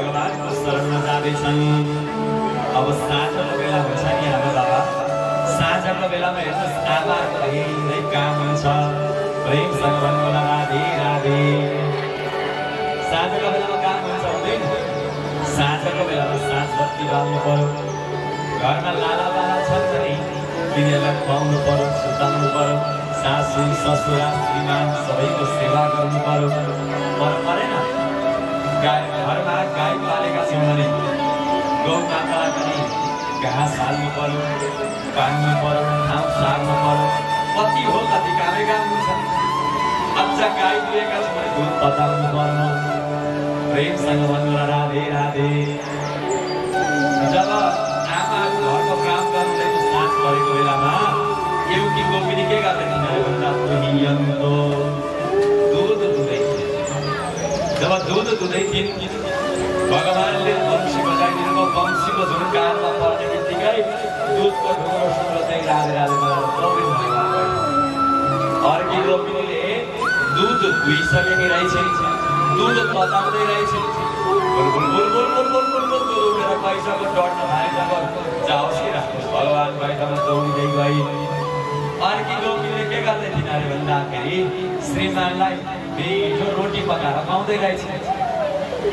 भगवानको शरणमा जाँदैछन्। अब साँझको बेला हुन्छ नि हाम्रो बाबा, साँझको बेलामा हेर्नुहोस् आमाको धेरै काम हुन्छ। प्रेमसँग भन्नु होला राधे राधे। साँझको बेलामा काम हुन्छ हुँदैन? साँझको बेलामा साँझ बत्ती बाल्नु पर्यो। घरमा लाला बाला छन् भने तिनीहरूलाई खुवाउनु पर्यो, सुताउनु पर्यो। सासू ससुरा श्रीमान सबैको सेवा गर्नु पर्यो। परेन? गाई घरमा गाई पालेका छौँ भने गौ मातालाई पनि घाँस हाल्नु पर्यो, बाँध्नु पर्यो, ठाउँ सार्नु पर्यो। कति हो कति कामै काम हुन्छ। अझ गाई दुहेका छौँ भने दुध पचाउनु पर्यो। प्रेमसँग भन्नु राधे राधे। जब आमाहरू घरको काम गर्नुहुँदैन साँझ परेको बेलामा एउटी गोपिनी के गर्दैथिन् भन्दा तुहियन्तो दुध दुँदै थिए। जब दुध दुँदै थिइन् भगवानले वंशी बजाइदिनु भयो। वंशीको धुन कानमा पर्ने बित्तिकै दुधको ढुङ्ग्रो सुङ्ग्रो चाहिँ राधे राधे गोविन्द भगवान। अर्की गोपिनीले दुध दुहिसकेकी रहेछन्, दुध तताउँदै रहेछन्। बुलबुल बुलबुल बुलबुल बुलबुल दुध उठेर पैसाको डढ्न थालेको जाओस् कि राख्नुहोस् भगवान बाहिरमा दौडिँदै गई। अर्की गोपिनीले के गर्दै थिइन् अरे भन्दाखेरि श्रीमानलाई मिठो रोटी पकाएर खुवाउँदै रहेछ।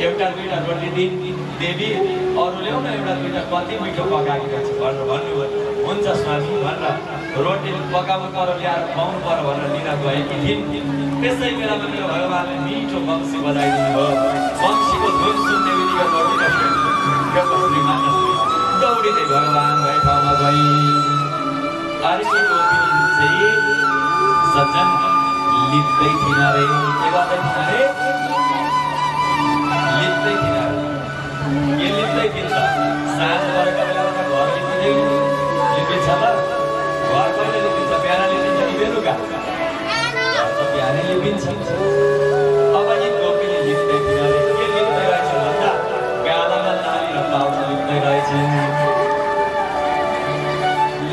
एउटा दुईटा रोटी दिन देवी अरू ल्याउन एउटा दुईटा कति मिठो पकाएको रहेछ भनेर भन्नुभयो। हुन्छ स्वामी भनेर रोटी पकाउनु पर्यो ल्याएर खुवाउनु पर्यो भनेर लिन गएकी थिइन्। त्यसै बेलामा मेरो भगवानले मिठो वंशी बजाइदिनु भयो। वंशीको धुन सुन्ने बित्तिकै श्रीमान दौडिँदै भगवान भए ठाउँमा गई। अर्की गोपिनी चाहिँ सज्जन लिप्दै थिइन अरे। के गर्दै थिइन अरे? लिप्दै थिइन अरे। के लिप्दै थिइन त? साँझ परेको बेलामा त घर लिपिन्छ त। घर कहिले लिपिन्छ? बिहान लिपिन्छ कि बेलुका? घर त बिहानै लिपिन्छ। अब यी गोपिनी लिप्दै थिइन अरे। के लिप्दै रहेछ भन्दा गालामा लाली र पाउडर लिप्दै रहेछन्।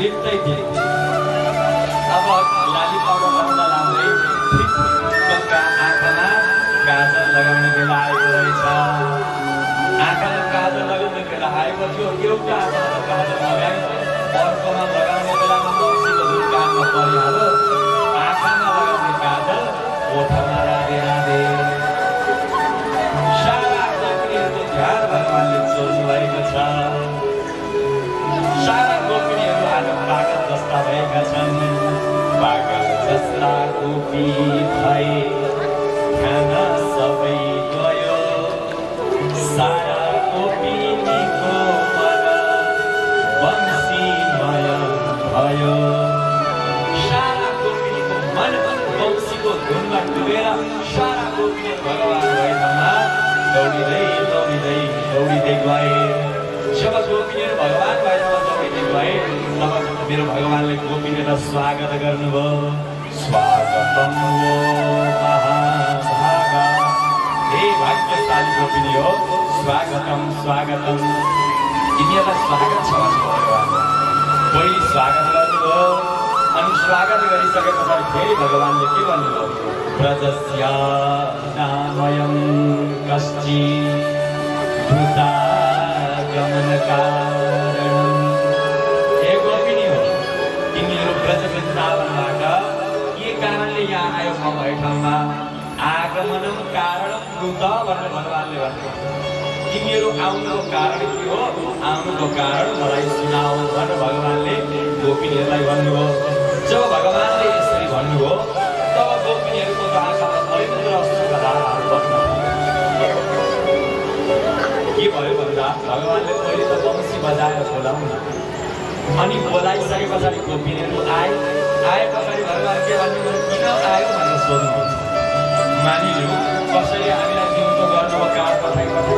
लिप्दै थिए। अब लाली पाउडर लगाउँदा लाग्दै आँखामा काजल लगाउने बेला आएको रहेछ। आँखामा काजल लगाउने बेला आएको थियो। एउटा आँखामा काजल लगाए, अर्कोमा लगाउने बेलामा वंशीको धुन कानमा परिहाल्यो। आँखामा लगाउने काजल ओठमा राधे राधे। सारा गोपिनीहरूको ध्यान भगवानले चोर्नु भएको छ। सारा गोपिनीहरू आज पागल जस्ता भएका छन्। पागल जस्ता गोपी भए खाना सबै गयो। सारा गोपिनीको मन वंशीमय भयो। सारा गोपिनीको मन वंशीको धुनमा डुबेर सारा गोपिनी भगवान भएमा दौडिँदै दौडिँदै दौडिँदै गए। जब गोपिनीहरू भगवान भएमा दौडिँदै गए तब मेरो भगवानले गोपिनीलाई स्वागत गर्नुभयो। स्वागतम वो महाभागा। हे भाग्यशाली गोपिनी हो, स्वागतम स्वागतम। तिमीहरूलाई स्वागत छ भगवान। पहिलो स्वागत गर्नुभयो। अनि स्वागत गरिसके पछाडि फेरि भगवानले के भन्नुभयो? ब्रजस्य नामयं कश्चित् धृतागमनकारणम्। हे गोपिनी हो, तिमीहरू ब्रज वृन्दावनबाट के कारणले यहाँ आयो म भए ठाउँमा? आगमनम कारणम द्रुत भनेर भगवानले भन्नुभयो। तिमीहरू आउनुको कारण के हो? आउनुको कारण मलाई सुनाऊ भनेर भगवानले गोपिनीहरूलाई भन्नुभयो। जब भगवानले यसरी भन्नुभयो तब गोपिनीहरूको आँखामा पवित्र अश्रुका धाराहरू बग्न के भयो भन्दा भगवानले पहिले त वंशी बजाएर बोलाउनु। अनि बोलाइसके पछाडि गोपिनीहरू आए पछाडि भगवान के भन्नुभयो? किन आयो भनेर सोध्नुहुन्छ। मानिलिउँ कसैले हामीलाई निम्तो गर्नुको कारण पठाइपठायो।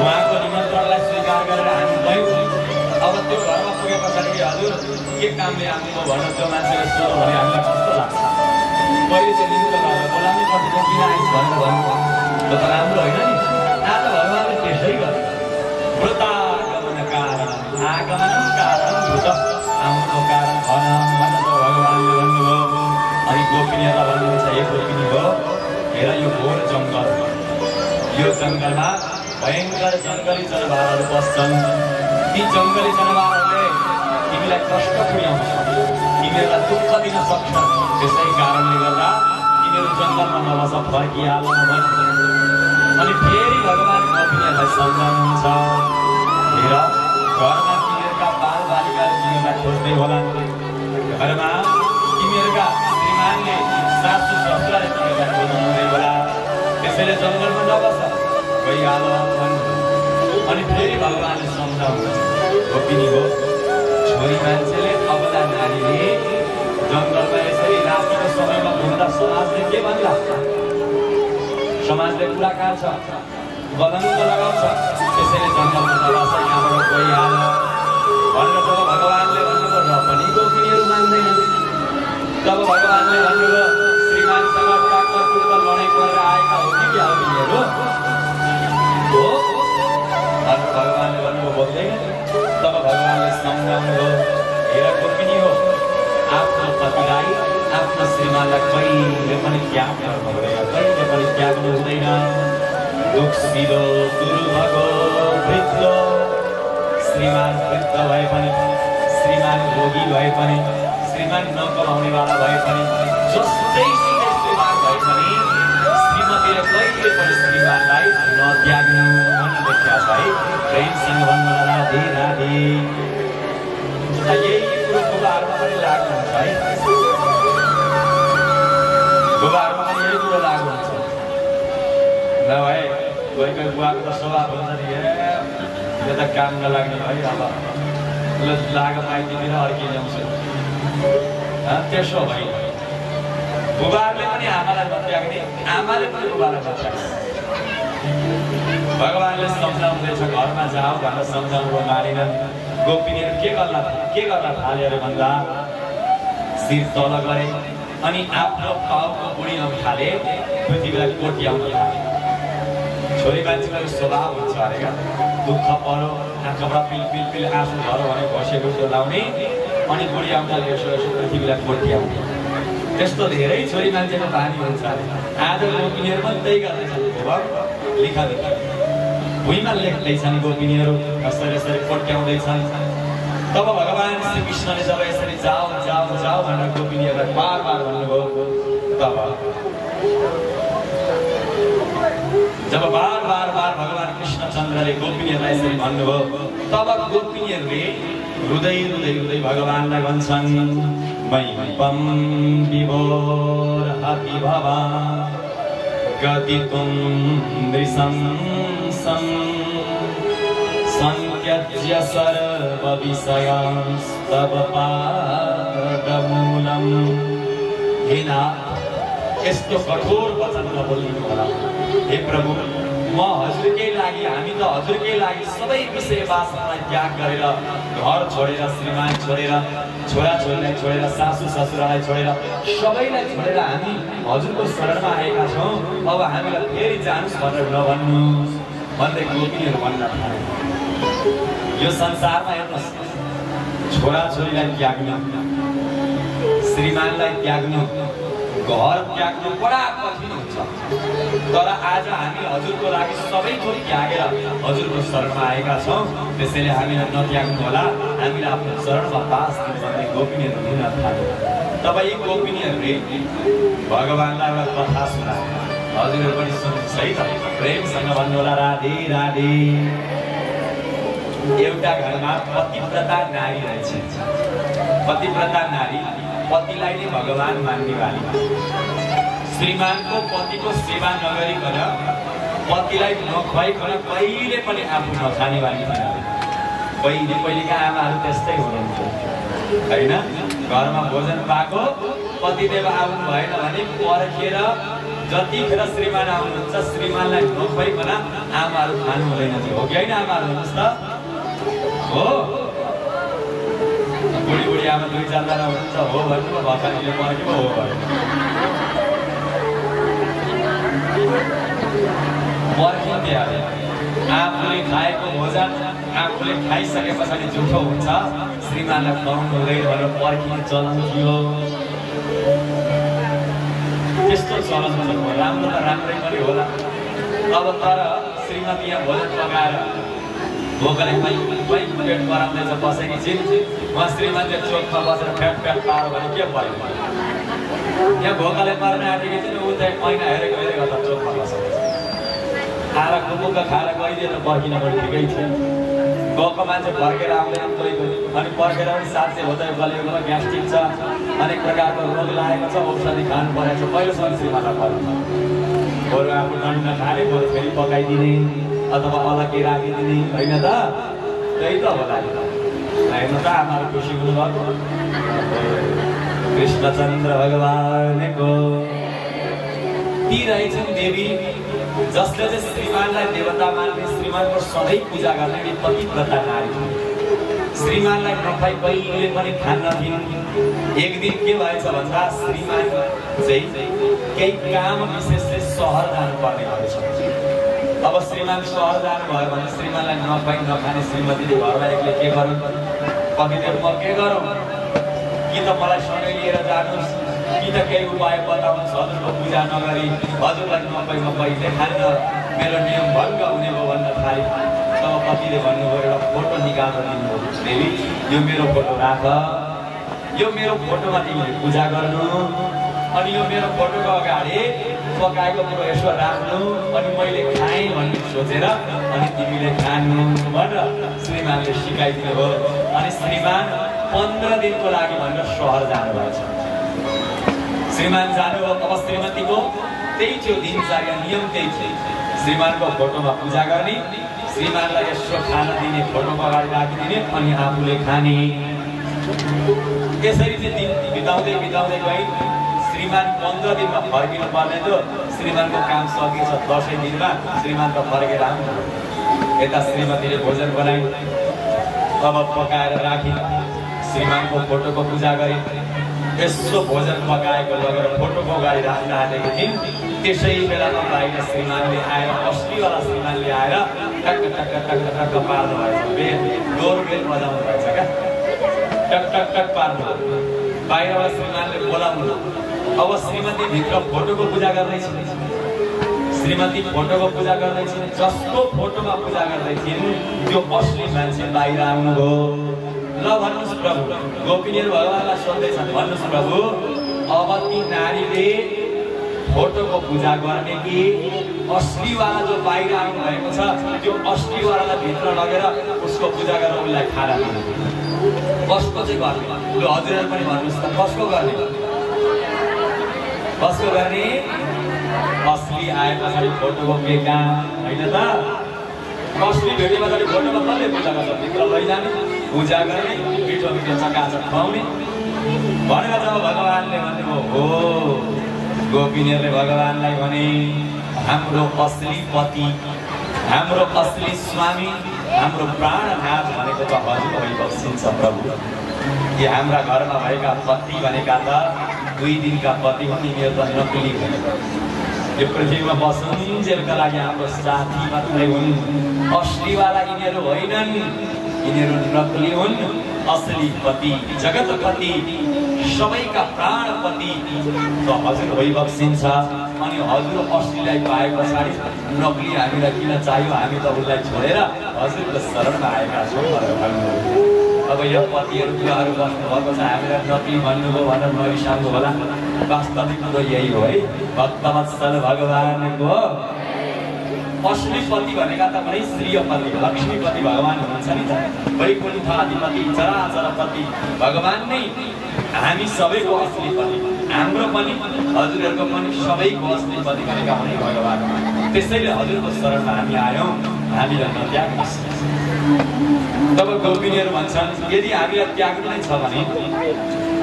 उहाँको निमन्त्रणलाई स्वीकार गरेर हामी गयौँ। अब त्यो घरमा पुगे पछाडि हजुर के कामले आउनुभयो भनेर त्यो मान्छेले सोध्यो भने हामीलाई कस्तो लाग्छ? पहिले चाहिँ निम्तो गरेर बोलाउनै पर्छ किन आइस भनेर भन्नुभयो। त्यो त राम्रो होइन नि। आज भगवानले त्यसै गर्यो। वृतागमन कारण आगमन कारण भूत आउनुको कारण भन भनेर भगवानले भन्नुभयो। अनि गोपिनीहरूलाई भन्नुहुन्छ हे गोपिनी हो, हेर यो घोर जङ्गल, यो जङ्गलमा भयङ्कर जङ्गली जनावरहरू बस्छन्। ती जङ्गली जनावरहरूले तिमीलाई कष्ट पुर्याउँछ, तिमीहरूलाई दुःख दिन सक्छ। त्यसै कारणले गर्दा तिमीहरू जङ्गलमा नबस, फर्किहाल भन्नु। अनि फेरि भगवान गोपिनीहरूलाई सम्झाउनुहुन्छ, हेर घरमा तिमीहरूका बालबालिकाहरू तिमीहरूलाई खोज्दै होलान्, घरमा तिमीहरूका श्रीमानले सासू ससुराले तिमीहरूलाई खोज्नुहुँदै होला, त्यसैले जङ्गलमा नबस, गइहाल भन्नु। अनि फेरि भगवानले सम्झाउनुहुन्छ, गोपिनी हो, छोरी मान्छेले अबला नारीले जङ्गलमा यसरी रातिको समयमा घुम्दा समाजले के भन्ला? समाजले कुरा काट्छ, बदङ्ग लगाउँछ। त्यसैले जङ्गलमा नबस, यहाँबाट गइहाल भनेर जब भगवानले भन्नुभयो र पनि गोपिनीहरू मान्दैनन्। तब भगवानले भन्नुभयो, श्रीमानसँग टाक्टाटुक्क लडाइँ गरेर आएका हो कि क्या हो तिनीहरू? हो भनेर भगवानले भन्नुभयो, बोल्दैन। तब भगवानले सम्झाउनुभयो, हेर गोपिनी हो, आफ्नो पतिलाई आफ्नो श्रीमानलाई कहिले पनि त्याग गर्नु हुँदैन, कहिले पनि त्याग्नु हुँदैन। दुःखिलो दुर्भगो वृद्ध, श्रीमान वृद्ध भए पनि, श्रीमान रोगी भए पनि, श्रीमान नकमाउनेवाला भए पनि, जस्तै श्रीमान भए पनि श्रीमतीले कहिले पनि श्रीमानलाई नत्याग्नु भन्ने लेख्या छ है। प्रेमसँग भन्नु राधे राधे। यही कुरो बुबाहरूमा पनि लागु हुन्छ है, बुबाहरूमा पनि यही कुरो लागु हुन्छ। नभए कोही कोही बुवाको त स्वभाव हुन्छ नि, यो त काम नलाग्ने है, अब लाग माइतीतिर अर्की ल्याउँछु, त्यसो भयो। बुबाहरूले पनि आमालाई नत्याग्ने, आमाले पनि बुबालाई नत्याग्ने। भगवानले सम्झाउँदैछ, घरमा जाऊ भनेर सम्झाउनु मानेनन्। गोपिनीहरू के गर्न थाले अरे भन्दा शिर तल गरे अनि आफ्नो पाउको बुढी उठाले, पृथ्वीलाई कोट्याउन थाले। छोरी मान्छेको स्वभाव हुन्छ अरे क्या, दुःख पऱ्यो, आँखाबाट पिल आँसु झऱ्यो भने घोसे लाउने, अनि बुढी आउँदाले यसो यसो पृथ्वीलाई कोट्याउने। त्यस्तो धेरै छोरी मान्छेको बानी हुन्छ अरे। आज गोपिनीहरू पनि त्यही गर्दैछन्, लिखा भुइँमा लेख्दैछन् गोपिनीहरू, यसरी यसरी कोट्याउँदैछन्। तब भगवान श्रीकृष्णले जब यसरी जाऊ जाऊ जाऊ भनेर गोपिनीहरूलाई बार बार भन्नुभयो, तब जब बार बार भगवान कृष्णचन्द्रले गोपिनीहरूलाई यसरी भन्नुभयो, तब गोपिनीहरूले रुँदै रुँदै रुँदै भगवानलाई भन्छन्, मैपम विभोर हति भवा गतितुं नृशंसं संत्यज्य सर्वविषयांस्तव पादमूलम्। हे नाथ, यस्तो कठोर वचन नबोल्नु होला। हे प्रभु, म हजुरकै लागि, हामी त हजुरकै लागि सबै विषय वासनालाई त्याग गरेर, घर छोडेर, श्रीमान छोडेर, छोराछोरीलाई छोडेर, सासू ससुरालाई छोडेर, सबैलाई छोडेर हामी हजुरको शरणमा आएका छौँ। अब हामीलाई फेरि जानुस् भनेर नभन्नुहोस् भन्दै गोपिनीहरू भन्न थाले। यो संसारमा हेर्नुहोस्, छोराछोरीलाई त्याग्नु, श्रीमानलाई त्याग्नु, घर त्याग्नु बडा कठिन हुन्छ। तर आज हामी हजुरको लागि सबै थोक त्यागेर हजुरको शरणमा आएका छौँ। त्यसैले हामीलाई नत्याग्नु होला, हामीलाई आफ्नो शरणमा पास दिनु भन्ने गोपिनीहरू हुन थाले। तब यी गोपिनीहरूले भगवानलाई एउटा कथा सुनाए। हजुरहरू पनि सुन्नुहोस् है त, प्रेमसँग भन्नु होला राधे राधे। एउटा घरमा पतिव्रता नारी रहेछ। पतिव्रता नारी पतिलाई नै भगवान मान्ने वाली, श्रीमानको पतिको सेवा नगरिकन, पतिलाई नखुवाइकन कहिले पनि आफू नखाने वाली थिएन। पहिलेका आमाहरू त्यस्तै हुनुहुन्थ्यो होइन। घरमा भोजन पाएको, पतिदेव आउनु भएन भने पर्खेर जतिखेर श्रीमान आउनुहुन्छ श्रीमानलाई नखुवाइकन आमाहरू खानु हुँदैन थियो, हो कि होइन? आमाहरू हुनुहोस् त, हो। बुढी बुढी आमा 2-4 जना हुनुहुन्छ, हो भन्नु भर्खरले पर्खेको हो भन्नु पर्खिन्थे अरे। आफूले खाएको भोजन आफूले खाइसके पछाडि जुठो हुन्छ, श्रीमानलाई खुवाउनु हुँदैन भनेर पर्खिने चलन थियो। त्यस्तो चलन राम्रो त राम्रै पनि होला। अब तर श्री श्रीमती यहाँ भोजन पकाएर भोकले पेट गराउँदैछ बसेकी छिन् उहाँ श्रीमतीले चोकमा बसेर फ्याट फ्याट पारो भने के भयो यहाँ भोकले मर्न आँटेकी छिन् ऊ चाहिँ महिना हेरेको गर्दा चोकमा बसेको खाएर कुमुक्क खाएर गइदिए त बर्किन पनि ठिकै थियो गएको मान्छे फर्केर आउँदैन कोही कोही अनि फर्केर पनि साँच्चै हुँदै गलेको ग्यास्ट्रिक छ अनेक प्रकारको रोग लागेको छ औषधि खानु परेको छ पहिलोसम्म श्रीमानलाई पर्नु बरु आफ्नो डन्डा खाने बरु फेरि पकाइदिने अथवा अलग्गै राखिदिने होइन त त्यही त होला हेर्नु त आमाहरू खुसी हुनुभएको कृष्णचन्द्र भगवानको ती रहेछन् देवी जसले चाहिँ श्रीमानलाई देवता मान्ने श्रीमानको सधैँ पूजा गर्ने पतिव्रता नारी श्रीमानलाई नखाई कहिले पनि खान्नथिन् एक दिन के भएछ भन्दा श्रीमान चाहिँ केही काम विशेषले सहर जानुपर्ने भएछ अब श्रीमान सहर जानुभयो भने श्रीमानलाई नखाई नखाने श्रीमतीले घरमा एक्लै के गरौँ पतिदेव म के गरौँ कि त मलाई सँगै लिएर जानुहोस् कि त केही उपाय बताउनुहोस् हजुरको पूजा नगरी हजुरलाई नखाई म कहिले खान्न मेरो नियम भङ्ग हुने भयो भन्न थाले तब पतिले भन्नुभयो एउटा फोटो निकालेर दिनुभयो देवी यो मेरो फोटो राख यो मेरो फोटोमा तिमीले पूजा गर्नु अनि यो मेरो फोटोको अगाडि पकाएको कुरो यसो राख्नु अनि मैले खाएँ भन्ने सोचेर अनि तिमीले खानु भनेर श्रीमानले सिकाइदिनु भयो अनि श्रीमान 15 दिनको लागि भनेर सहर जानुभएछ श्रीमान जानुभयो अब श्रीमतीको त्यही थियो दिनचर्या नियम त्यही थियो श्रीमानको फोटोमा पूजा गर्ने श्रीमानलाई यसो खान दिने फोटोको अगाडि राखिदिने अनि आफूले खाने यसरी चाहिँ दिन बिताउँदै बिताउँदै गई श्रीमान 15 दिनमा फर्किनु पर्ने थियो श्रीमानको काम सकिन्छ 10 दिनमा श्रीमान त फर्केर आउनु यता श्रीमतीले भोजन बनाइ अब पकाएर राखी श्रीमानको फोटोको पूजा गरी यसो भोजन पकाएको लगेर फोटोको अगाडि राख्न आँटेको थिइन् त्यसै बेलामा बाहिर श्रीमानले आएर अस्तिवाला श्रीमानले आएर टक टक टक टक पार्नु भएछ डोर बेल बजाउनु भएछ क्या टक टक टक पार्नु बाहिरबाट श्रीमानले बोलाउनु अब श्रीमती भित्र फोटोको पूजा गर्दैछ श्रीमती फोटोको पूजा गर्दैछ जसको फोटोमा पूजा गर्दैछिन् त्यो असली मान्छे बाहिर आउनुभयो ल भन्नुहोस् प्रभु गोपिनीहरू भगवानलाई सोध्दैछन् भन्नुहोस् प्रभु अब ती नारीले फोटोको पूजा गर्ने कि असलीवाला जो बाहिर आउनु भएको छ त्यो असलीवालालाई भित्र लगेर उसको पूजा गरेर उसलाई खाना दिने कसको चाहिँ गर्ने ल हजुरहरू पनि भन्नुहोस् त कसको गर्ने कसको गर्ने असली आए पछाडि फोटोको के काम होइन त असली भेटे पछाडि फोटोमा कसले पूजा गर्छ भित्र लैजाने पूजा गर्ने मिठो मिठो चकाचक खुवाउने भनेर जब भगवानले भन्नुभयो हो गोपिनीहरूले भगवानलाई भने हाम्रो असली पति हाम्रो असली स्वामी हाम्रो प्राणनाथ भनेको त हजुर भइबक्सिन्छ प्रभु कि हाम्रा घरमा भएका पति भनेका त 2 दिनका पति हुन् यिनीहरू त नक्कली हुन् यो पृथ्वीमा बसुन्जेलका लागि हाम्रो साथी मात्रै हुन् असलीवाला यिनीहरू होइनन् यिनीहरू नक्कली हुन् असली पति जगतपति सबैका प्राणपति त हजुर भइबक्सिन्छ अनि हजुर असलीलाई पाए पछाडि नक्कली हामीलाई किन चाहियो हामी त उसलाई छोडेर हजुरको शरणमा आएका छौँ भनेर भन्नुभयो अब यो पतिहरू बुवाहरू बस्नुभएको छ हामीलाई नक्कली भन्नुभयो भनेर नरिसाउनु होला वास्तविक कुरो यही हो है भक्तवत्सल भगवानको असली पति भनेका त भने श्रीयपति लक्ष्मीपति भगवान हुनुहुन्छ नि त वैकुण्ठाधिपति चराचरपति भगवान नै हामी सबैको असली पति हाम्रो पनि हजुरहरूको पनि सबैको असली पति भनेका हुने भगवान त्यसैले हजुरको शरणमा हामी आयौँ हामीलाई नत्याग्नुहोस् तब गोपिनीहरू भन्छन् यदि हामीलाई त्याग्नु नै छ भने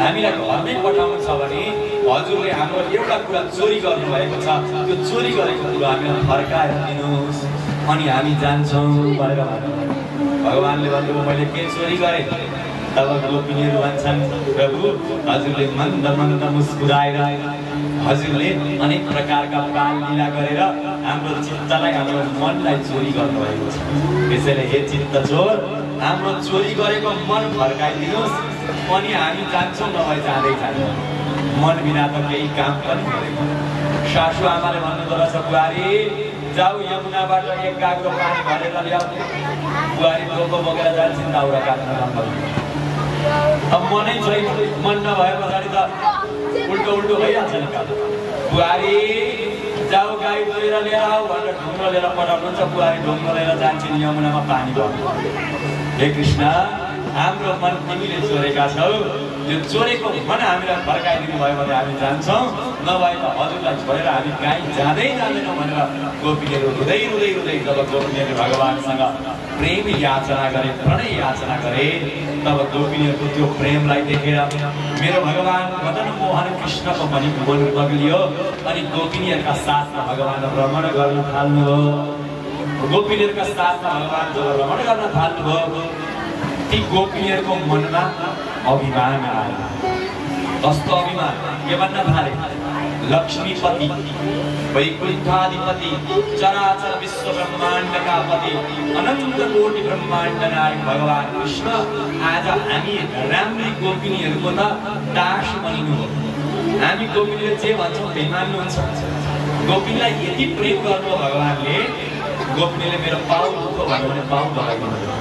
हामीलाई घरमै पठाउनु छ भने हजुरले हाम्रो एउटा कुरा चोरी गर्नुभएको छ त्यो चोरी गरेको कुरा हामीलाई फर्काएर दिनुहोस् अनि हामी जान्छौँ भनेर भगवानले भन्नुभयो मैले के चोरी गरेँ तब गोपिनीहरू भन्छन् प्रभु हजुरले मन्द मन्द मुस्कुराएर हजुरले अनेक प्रकारका बाल लीला गरेर हाम्रो चित्तलाई हाम्रो मनलाई चोरी गर्नुभएको छ त्यसैले हे चित्त चोर हाम्रो चोरी गरेको मन फर्काइदिनुहोस् अनि हामी जान्छौँ नभए जाँदै जान्छौँ मन बिना त केही काम पनि गरेको सासु आमाले भन्नुहुँदो रहेछ बुहारी जाऊ यमुनाबाट एक गाग्रो पानी भरेर ल्याउने बुहारी टोको बोकेर जान्छन् दाउरा काट्न राम्रो अब मनै छैन मन नभए पछाडि त उल्टो उल्टो भइहाल्छ नि बुहारी जाऊ गाई दुहेर लिएर आऊ भनेर ढुङ्गो लिएर पठाउनुहुन्छ बुहारी ढुङ्गो लिएर जान्छन् यमुनामा पानी भर्नु हे कृष्ण हाम्रो मन तिमीले चोरेका छौ त्यो चोरेको मन हामीलाई फर्काइदिनु भयो भने हामी जान्छौँ नभए त हजुरलाई छोडेर हामी कहीँ जाँदै जाँदैनौँ भनेर गोपीहरू रुँदै रुँदै रुँदै जब गोपीहरूले भगवानसँग प्रेम याचना गरे प्रणय याचना गरे तब गोपीहरूको त्यो प्रेमलाई देखेर मेरो भगवान मदन मोहन कृष्णको पनि मन बग्लियो अनि गोपिनीहरूका साथमा भगवान रमण गर्न थाल्नुभयो गोपीनीहरूका साथमा भगवान जब रमण गर्न थाल्नुभयो ती गोपीहरूको मनमा अभिमान आयो कस्तो अभिमान के भन्न थाले लक्ष्मीपति वैकुण्ठाधिपति चराचर विश्व ब्रह्माण्डका पति अनन्त कोटि ब्रह्माण्ड नायक भगवान कृष्ण आज हामी राम्री गोपिनीहरूको त दास बनिनु हो हामी गोपिनीले जे भन्छौँ त्यही मान्नुहुन्छ गोपिनीलाई यति प्रेम गर्नु भगवानले गोपिनीले मेरो पाउ दुखो भन्यो भने पाउ लगाइदिनु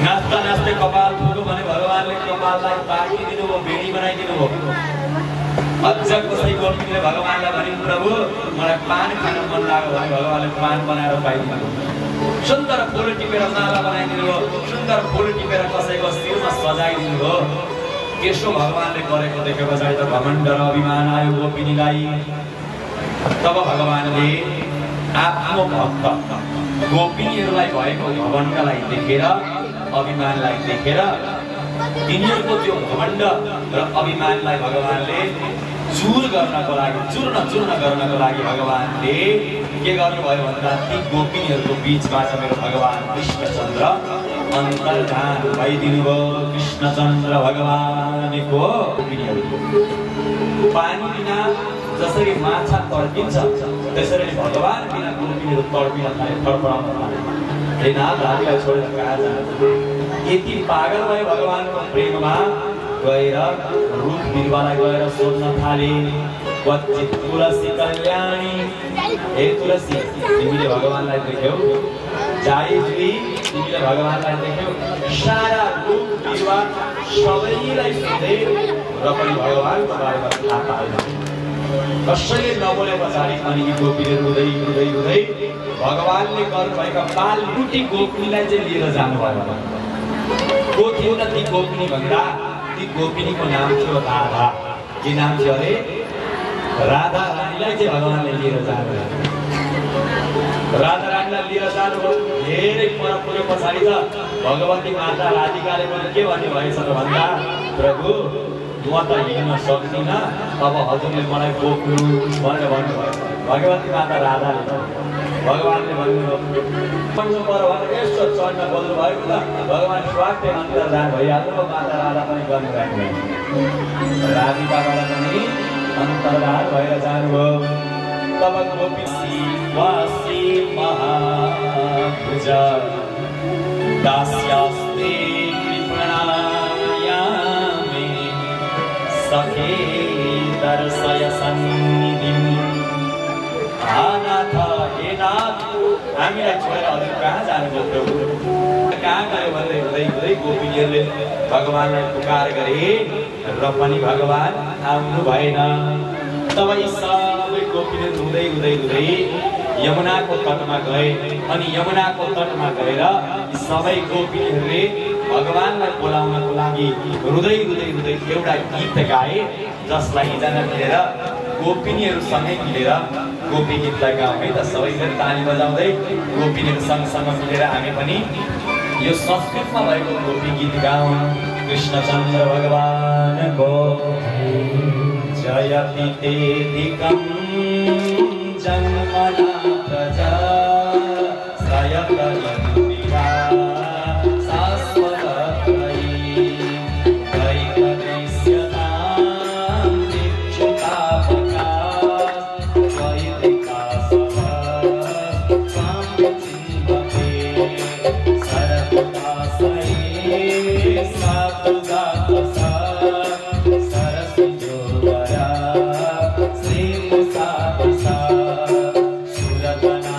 नाच्दा नाच्दै कपाल फुट्यो भने भगवानले कपाललाई पाकिदिनु भयो बेडी बनाइदिनु भयो अझ कसै गोपीले भगवानलाई भने प्रभु मलाई पान खान मन लाग्यो भने भगवानले पान बनाएर पाइदिनु सुन्दर फुल टिपेर माला बनाइदिनु भयो सुन्दर फुल टिपेर कसैको शिरमा सजाइदिनु भयो यसो भगवानले गरेको देखे पछाडि त घमण्ड र अभिमान आयो गोपिनीलाई तब भगवानले आफ्नो भक्त गोपिनीहरूलाई भएको घमण्डलाई देखेर अभिमानलाई देखेर तिनीहरूको त्यो घमण्ड र अभिमानलाई भगवानले चूर्ण गर्नको लागि भगवानले के गर्नुभयो भन्दा ती गोपिनीहरूको बीचबाट मेरो भगवान कृष्णचन्द्र अन्तर्धान भइदिनु भयो कृष्णचन्द्र भगवानको गोपिनीहरूको पानी बिना जसरी माछा तड्पिन्छ त्यसरी भगवान बिना गोपीहरू तड्पिन थाले तडपडाउन थाले हे नाथ हामीलाई छोडेर कहाँ जान्छ यति पागल भए भगवानको प्रेममा गएर रुख बिरुवालाई गएर सोध्न थाले वच्चित तुलसी कल्याणी हे तुलसी तिमीले भगवानलाई देख्यौ जायजुली तिमीले भगवानलाई देख्यौ सारा रुख बिरुवा सबैलाई सोधे र पनि भगवानको बारेमा थाहा पाएन कसैले नबोले पछाडि अनि यी गोपीले रुँदै रुँदै रुँदै भगवानले गर्नुभएका बाल लुटी गोपिनीलाई चाहिँ लिएर जानुभयो को थियो न ती गोपिनी भन्दा ती गोपिनीको नाम थियो राधा के नाम थियो अरे राधा रानीलाई चाहिँ भगवानले लिएर जानुभयो राधा रानीलाई लिएर जानुभयो धेरै पर पुग्यो पछाडि त भगवती माता राधिकाले पनि के भन्ने भएछ त भन्दा प्रभु म त हिँड्न सक्दिनँ अब हजुरले मलाई बोक्नु भनेर भन्नुभयो भगवती माता राधाले भगवानले भन्नु पर्यो भनेर यस्तो चढ्न बोल्नु भएको त भगवान स्वास्थ्य अन्तर्धान भइहाल्नु माता राधा पनि गर्नुभएको राधिकाबाट पनि अन्तर्धान भएर जानुभयो तब गोपी वासी महाभुज दास्यास्ते कृपणायामे सखे दर्शय सन्निधिं अनाथ हे नाथ हामीलाई छोडेर हजुर कहाँ जानुभयो प्रभु कहाँ गयो भन्दै हुँदै हुँदै गोपिनीहरूले भगवानलाई पुकार गरे र पनि भगवान आउनु भएन तब यी सबै गोपीले रुँदै रुँदै रुँदै यमुनाको तटमा गए अनि यमुनाको तटमा गएर यी सबै गोपीहरूले भगवानलाई बोलाउनको लागि रुँदै रुँदै रुँदै एउटा गीत गाए जसलाई हिजोजना मिलेर गोपिनीहरूसँगै मिलेर गोपी गीतलाई गाउँ है त सबैले ताली बजाउँदै गोपिनीहरू सँगसँग मिलेर हामी पनि यो संस्कृतमा भएको गोपी गीत गाउँ कृष्णचन्द्र भगवानको जयति तेधिकं जन्मना प्रजा सयकलिन्दिरा शाश्वतत्रयी वैकदेश्यतां दीक्षितापका वैदिका सभा स्वां विचिन्वते सरस्वतासये सातुजातसा सरस्वत्योदरा श्रीमुसातसा सुरगना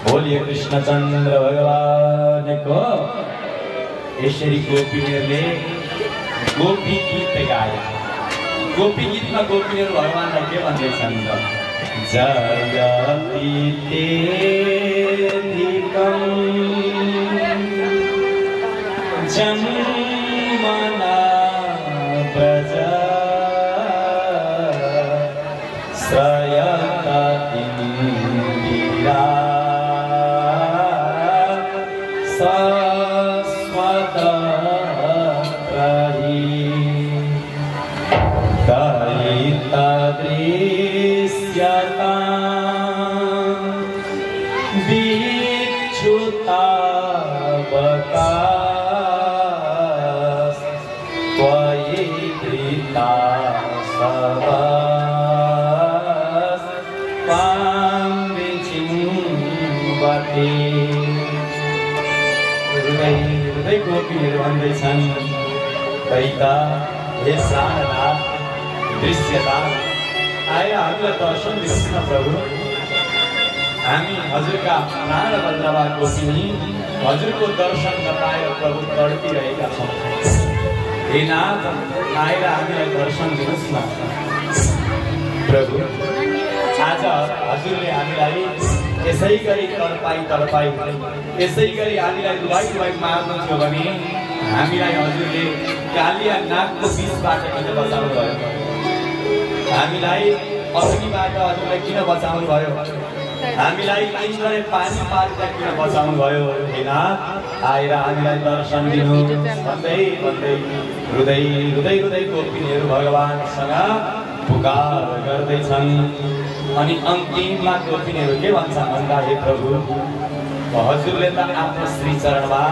बोलिए कृष्णचंद्र भगवान को। यसरी गोपीहरूले गोपी गीत गाए। गोपी गीतमा गोपीहरू भगवानलाई के भन्दैछन् त? जयति तेधिकं जन्मना व्रज श्रयत इंदिरा शाश्वत दयितदृश्यता विच्युतावकाश त्वयि धृता सवस त्वां विचिन्वते। हृदय गोपीहरू भन्दैछन् दैता हे सारनाथ दृश्यता आएर हामीलाई दर्शन दिनुहोस् न प्रभु। हामी हजुरका प्राण बल्लभा गोपिनी हजुरको दर्शन नपाएर प्रभु तडपिरहेका छौँ। हे नाथ आएर हामीलाई दर्शन दिनुहोस् न प्रभु। आज हजुरले हामीलाई यसै गरी तडपाई यसै गरी हामीलाई रुवाई मार्नु थियो भने हामीलाई हजुरले कालिया नाकको बिचबाट किन बचाउनु भयो? हामीलाई अग्निबाट हजुरले किन बचाउनु भयो? हामीलाई इन्द्रले पानी पार्दा किन बचाउनु भयो? हे नाथ आएर हामीलाई दर्शन दिनु भन्दै हृदय गोपिनीहरू भगवानसँग पुकार गर्दैछन्। अनि अन्तिममा गोपिनीहरू के भन्छन् भन्दा हे प्रभु हजुरले त आफ्नो श्री चरणमा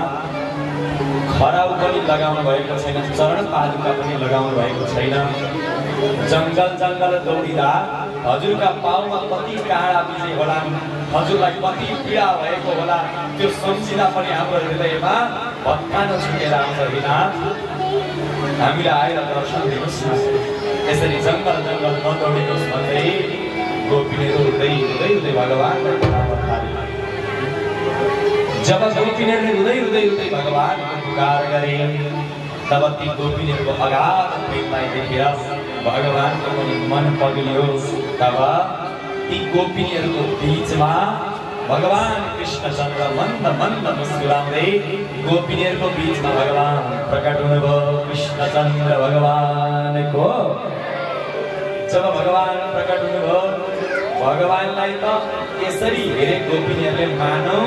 खराउ पनि लगाउनु भएको छैन, चरण पादुका पनि लगाउनु भएको छैन। जंगल दौडिँदा हजुरका पाउमा कति काँडा बिजे होला, हजुरलाई कति पीडा भएको होला, त्यो सम्झिँदा पनि हाम्रो हृदयमा भत्कानो छुटेर आउँछ। नाथ हामीलाई आएर दर्शन दिनुहोस् न। यसरी जंगल नदौडिनुहोस् भन्दै गोपिनीहरू हृदय भगवानलाई पुकार थाले। जब गोपिनीहरूले हृदय भगवानको पुकार गरे तब ती गोपिनीहरूको अगाध प्रेमलाई देखेर भगवानको पनि मन पग्लियो। तब ती गोपिनीहरूको बीचमा भगवान कृष्णचन्द्र मन्द मुस्कुराउँदै गोपिनीहरूको बीचमा भगवान प्रकट हुनुभयो। कृष्णचन्द्र भगवानको जब भगवान प्रकट हुनुभयो भगवानलाई त यसरी हेरे गोपिनीहरूले मानौ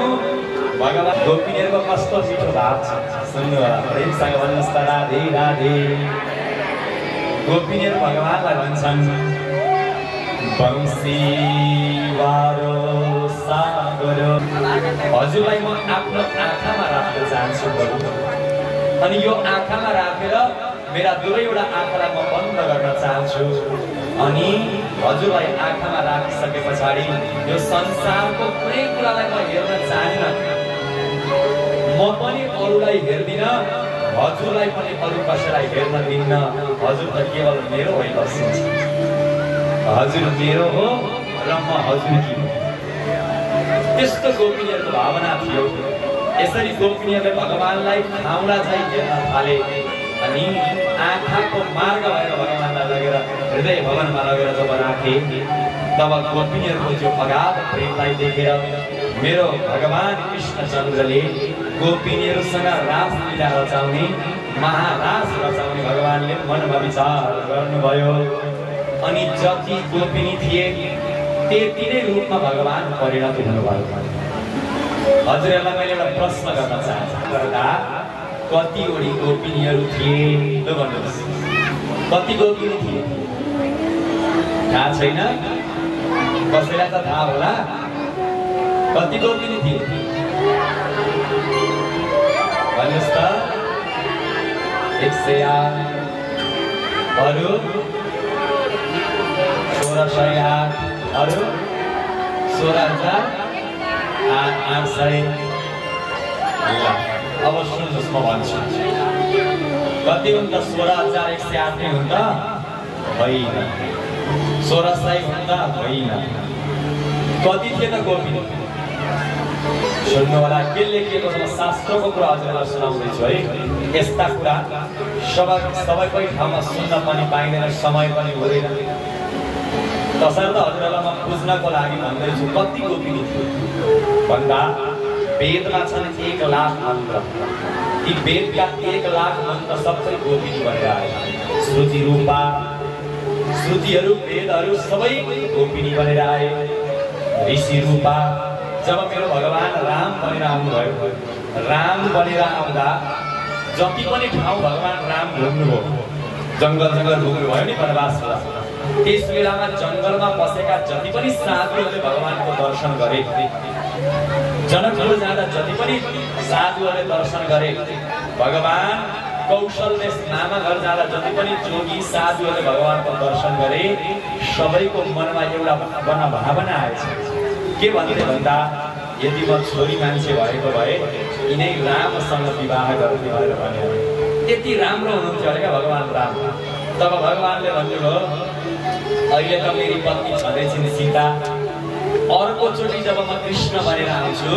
भगवान गोपिनीहरूको कस्तो मिठो भाव छ। सुन्नु होला प्रेमसँग भन्नुहोस् त राधे राधे। गोपिनीहरू भगवानलाई भन्छन् बंसीवारो सागरो। हजुरलाई म आफ्नो आँखामा राख्न चाहन्छु प्रभु। अनि यो आँखामा राखेर मेरा दुवैवटा आँखालाई म बन्द गर्न चाहन्छु। अनि हजुरलाई आँखामा राखिसके पछाडि यो संसारको कुनै कुरालाई म हेर्न चाहन्न। म पनि अरूलाई हेर्दिन, हजुरलाई पनि अरू कसैलाई हेर्न दिन्न। हजुर त केवल मेरो भइबस्नुहुन्छ। हजुर मेरो हो र म हजुरकी हो। त्यस्तो गोपिनीहरूको भावना थियो। यसरी गोपिनीहरूले भगवानलाई ठाउँला चाहिँ हेर्न थाले। अनि आँखाको मार्ग भएर भगवानलाई लगेर हृदय भवनमा लगेर जब राखे तब गोपिनीहरूको त्यो अगाध प्रेमलाई देखेर मेरो भगवान कृष्णचन्द्रले गोपिनीहरूसँग रासलीला रचाउने महारास रचाउने भगवानले मनमा विचार गर्नुभयो। अनि जति गोपिनी थिए त्यति नै रूपमा भगवान परिणत हुनुभयो। हजुरहरूलाई मैले एउटा प्रश्न गर्न चाहन्छु। गर्दा कतिवटी गोपिनीहरू थिए ल भन्नुहोस्? कति गोपिनी थिए थाहा छैन? कसैलाई त थाहा होला? कति गोपिनी थिए? 108 अरु 1608 अरु 16,800 अब सुन्नुहोस् म भन्छु कति हुन्छ 16,108 नै हुन्छ होइन 1600 हुन्छ होइन कति थिए त गोपिनी सुन्नु होला के लेखिएको छ शास्त्रको कुरा हजुरलाई सुनाउँदैछु है यस्ता कुरा सबैकै ठाउँमा सुन्न पनि पाइँदैन समय पनि हुँदैन तसर्थ हजुरलाई म बुझ्नको लागि भन्दैछु कति गोपिनी थियो भन्दा वेदमा छन् 1 लाख मन्त्र ती वेदका 1 लाख मन्त्र सबै गोपिनी बनेर आए श्रुति रूपा श्रुतिहरू वेदहरू सबै गोपिनी बनेर आए ऋषि रूपा जब मेरो भगवान राम बनेर आउनुभयो राम बनेर आउँदा जति पनि ठाउँ भगवान राम घुम्नुभयो जङ्गल घुम्नुभयो नि वनवासमा त्यस बेलामा जङ्गलमा बसेका जति पनि साधुहरूले भगवानको दर्शन गरे जनकपुर जाँदा जति पनि साधुहरूले दर्शन गरे भगवान कौशल देश मामा घर जाँदा जति पनि जोगी साधुहरूले भगवानको दर्शन गरे सबैको मनमा एउटा भावना आएछ के भन्थे भन्दा यदि म छोरी मान्छे भएको भए यिनै रामसँग विवाह गर्ने भनेर भने यति राम्रो हुनुहुन्थ्यो अरे क्या भगवान राम तब भगवानले भन्नुभयो अहिले त मेरी पत्नी छँदैछिन् सीता अर्कोचोटि जब म कृष्ण बनेर आउँछु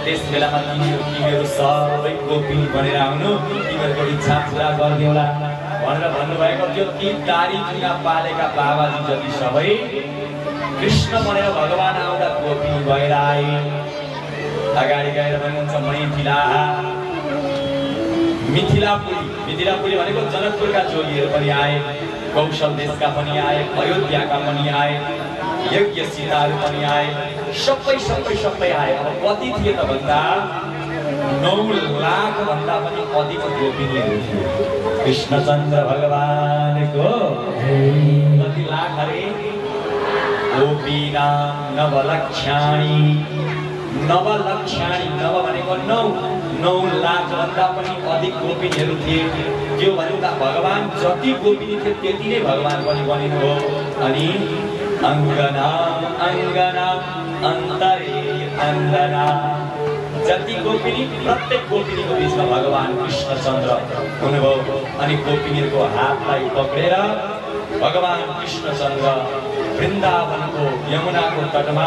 त्यस बेलामा तिमीहरू सबै गोपिनी बनेर आउनु तिमीहरूको इच्छा पुरा गरिदिउँला भनेर भन्नुभएको थियो ती दारी जुना पालेका बाबाजी जति सबै कृष्ण बनेर भगवान आउँदा गोपिनी भएर आए अगाडि गएर भन्नुहुन्छ मिथिलापुरी भनेको जनकपुरका जोगीहरू पनि आए कौशल देशका पनि आए अयोध्याका पनि आए यज्ञ सीताहरू पनि आए सबै आए अब कति थिए त भन्दा 9 लाख भन्दा पनि अधिक गोपिनीहरू थिए कृष्णचन्द्र भगवानको कति लाख अरे गोपीनां नवलक्षाणि नव भनेको 9 लाख भन्दा पनि अधिक गोपिनीहरू थिए त्यो भन्दा भगवान जति गोपिनी थिए त्यति नै भगवान पनि बनिनु हो अनि अंगना अन्तरे अंगना जति गोपिनी प्रत्येक गोपिनीको बीचमा भगवान कृष्णचन्द्र हुनुभयो अनि गोपिनीहरूको हातलाई पक्रेर भगवान कृष्णचन्द्र वृन्दावनको यमुनाको तटमा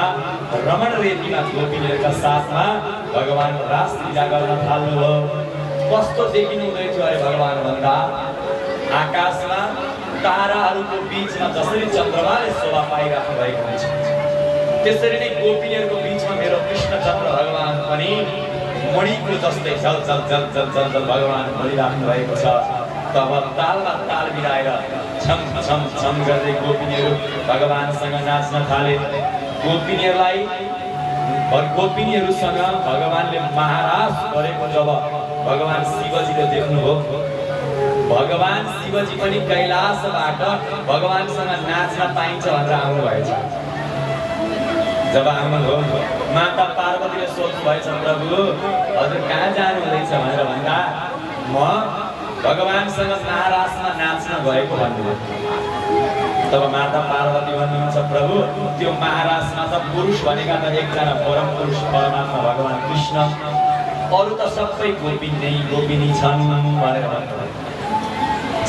रमण रेतीमा गोपिनीहरूका साथमा भगवान रासलीला गर्न थाल्नुभयो कस्तो देखिनु हुँदै थियो अरे भगवान भन्दा आकाशमा ताराहरूको बीचमा जसरी चन्द्रमाले शोभा पाइराख्नु भएको हुन्छ त्यसरी नै गोपिनीहरूको बीचमा मेरो कृष्णचन्द्र भगवान पनि मणिको जस्तै झल भगवान बनिराख्नु भएको छ तब तालमा ताल मिलाएर छम गर्दै गोपिनीहरू भगवानसँग नाच्न थाले गोपिनीहरूसँग भगवानले महाराज गरेको जब भगवान शिवजीले देख्नुभयो भगवान शिवजी पनि कैलाशबाट भगवानसँग नाच्न पाइन्छ भनेर आउनु भएछ जब आउनुभयो माता पार्वतीले सोध्नु भएछ प्रभु हजुर कहाँ जानु हुँदैछ भनेर भन्दा म भगवानसँग महाराजमा नाच्न गएको भन्नुभयो तब माता पार्वती भन्नुहुन्छ प्रभु त्यो महाराजमा त पुरुष भनेका त एकजना परम पुरुष परमात्मा भगवान कृष्ण अरु त सबै गोपिनी छन् भनेर भन्नुभयो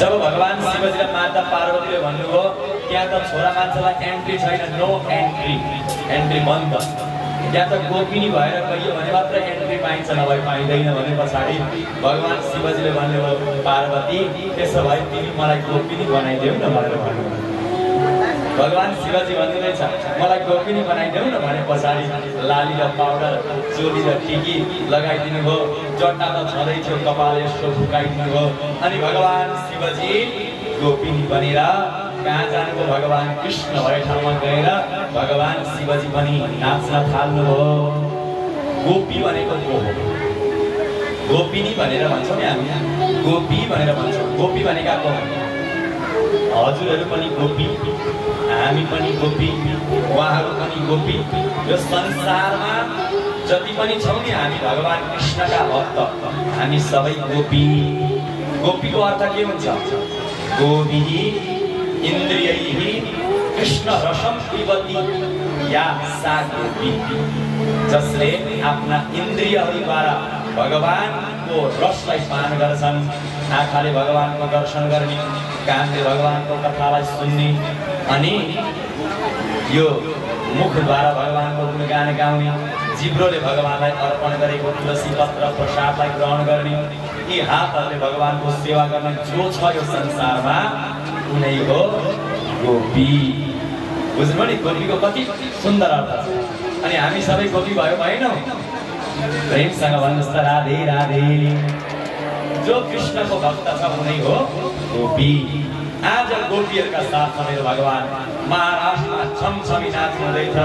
जब भगवान शिवजीले माता पार्वतीले भन्नुभयो त्यहाँ त छोरा मान्छेलाई एन्ट्री छैन नो एन्ट्री बन्द त्यहाँ त गोपिनी भएर गइयो भने मात्र एन्ट्री पाइन्छ नभए पाइँदैन भने पछाडि भगवान शिवजीले भन्नुभयो पार्वती त्यसो भए तिमी मलाई गोपिनी बनाइदेऊ न भनेर भन्नुभयो भगवान शिवजी भन्नुहुँदैछ मलाई गोपिनी बनाइदेऊ न भने पछाडि लाली र पाउडर चोली र टिकी लगाइदिनु भयो जट्टा त छँदै थियो कपाल यसो फुकाइदिनु भयो अनि भगवान शिवजी गोपिनी बनेर कहाँ जानुभयो भगवान कृष्ण भए ठाउँमा गएर भगवान शिवजी पनि नाच्न थाल्नुभयो गोपी भनेको को हो गोपिनी भनेर भन्छौँ नि हामी गोपी भनेर भन्छौँ गोपी भनेका को हजुरहरू पनि गोपी हामी पनि गोपी उहाँहरू पनि गोपी यो संसारमा जति पनि छौँ नि हामी भगवान कृष्णका भक्त हामी सबै गोपी गोपीको अर्थ के हुन्छ? गोपी इन्द्रियैः कृष्ण रसम पिबति या सा गोपी, जसले आफ्ना इन्द्रियहरूद्वारा भगवानको रसलाई पान गर्छन्। आँखाले भगवानको दर्शन गर्ने, कानले भगवानको कथालाई सुन्ने, अनि यो मुखद्वारा भगवानको गुणगान गाउने, जिब्रोले भगवानलाई अर्पण गरेको तुलसी पत्र प्रसादलाई ग्रहण गर्ने, यी हातहरूले भगवानको सेवा गर्न जो छ यो संसारमा उनै हो गोपी। बुझ्नु नि गोपीको कति सुन्दर अर्थ छ। अनि हामी सबै गोपी भएनौँ? प्रेमसँग भन्नुहोस् त राधे राधे। जो कृष्णको भक्त छ उनै हो गोपी। आज गोपीहरूका साथमा मेरो भगवान महाराष्ट्रमा छमछमी नाच्नु हुँदैछ।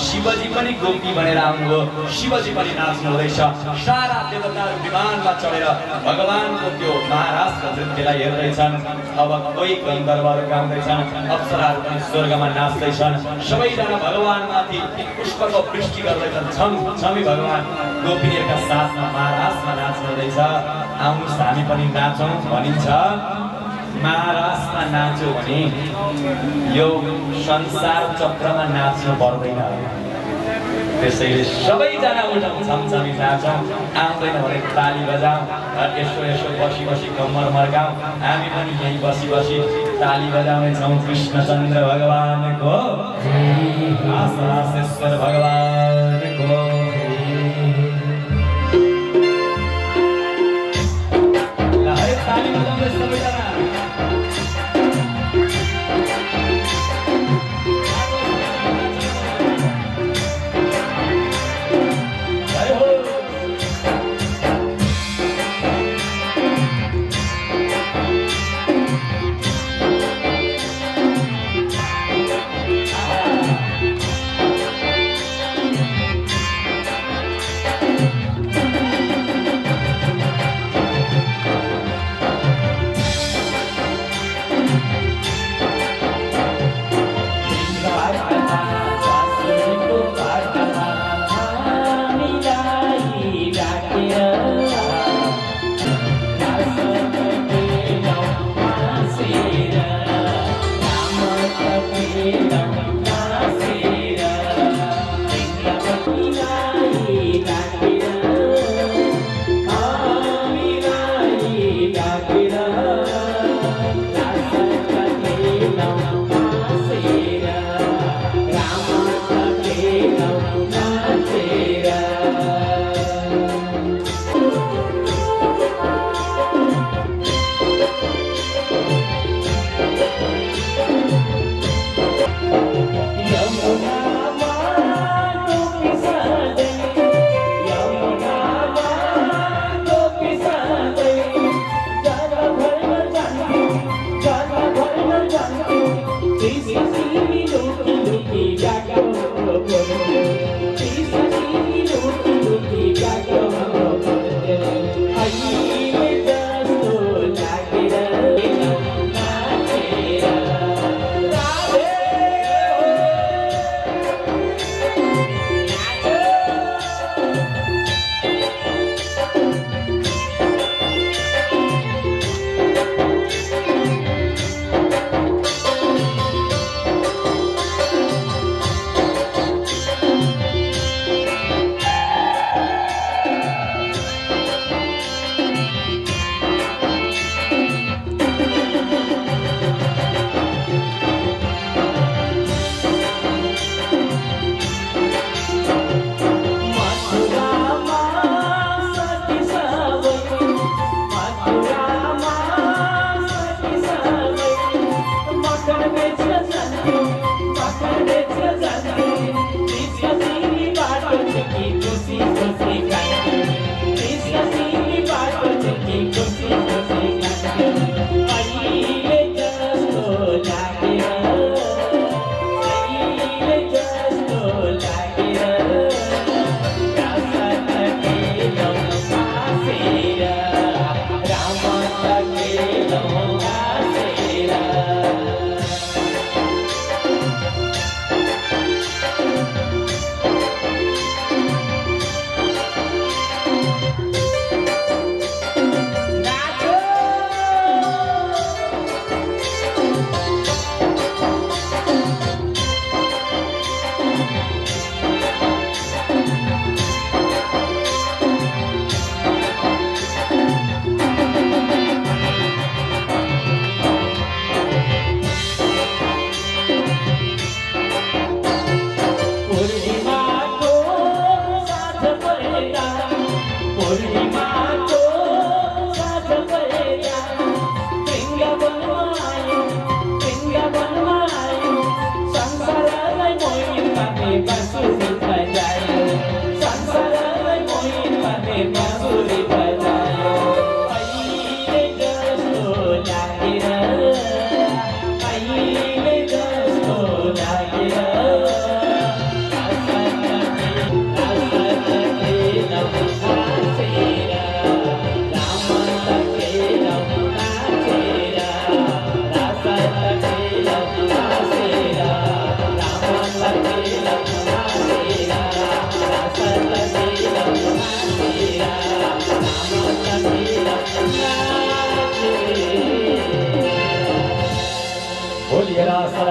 शिवजी पनि गोपी बनेर आउनुभयो, शिवजी पनि नाच्नु हुँदैछ। सारा देवताहरू विमानमा चढेर भगवानको त्यो महाराष्ट्र नृत्यलाई हेर्दैछन्। अब कोही गन्धर्वहरू गाउँदैछन्, अप्सराहरू पनि स्वर्गमा नाच्दैछन्। सबैजना भगवानमाथि पुष्पको वृष्टि गर्दैछन्। छमछमी भगवान गोपीहरूका साथमा महाराष्ट्रमा नाच्नु हुँदैछ। आउनुहोस् हामी पनि नाचौँ भनिन्छ। महाराष्ट्रमा नाच्यो भने यो संसार चक्रमा नाच्नु पर्दैन। त्यसैले सबैजना उठौँ, छमछमी नाचौँ। आउँदैन भने ताली बजाउँ, यसो यसो बसी बसी कम्मर मर्काउँ। हामी पनि यहीँ बसी बसी ताली बजाउने छौँ। कृष्णचन्द्र भगवानको, आशासेश्वर भगवानको। ताली बजाउँदै सबैजना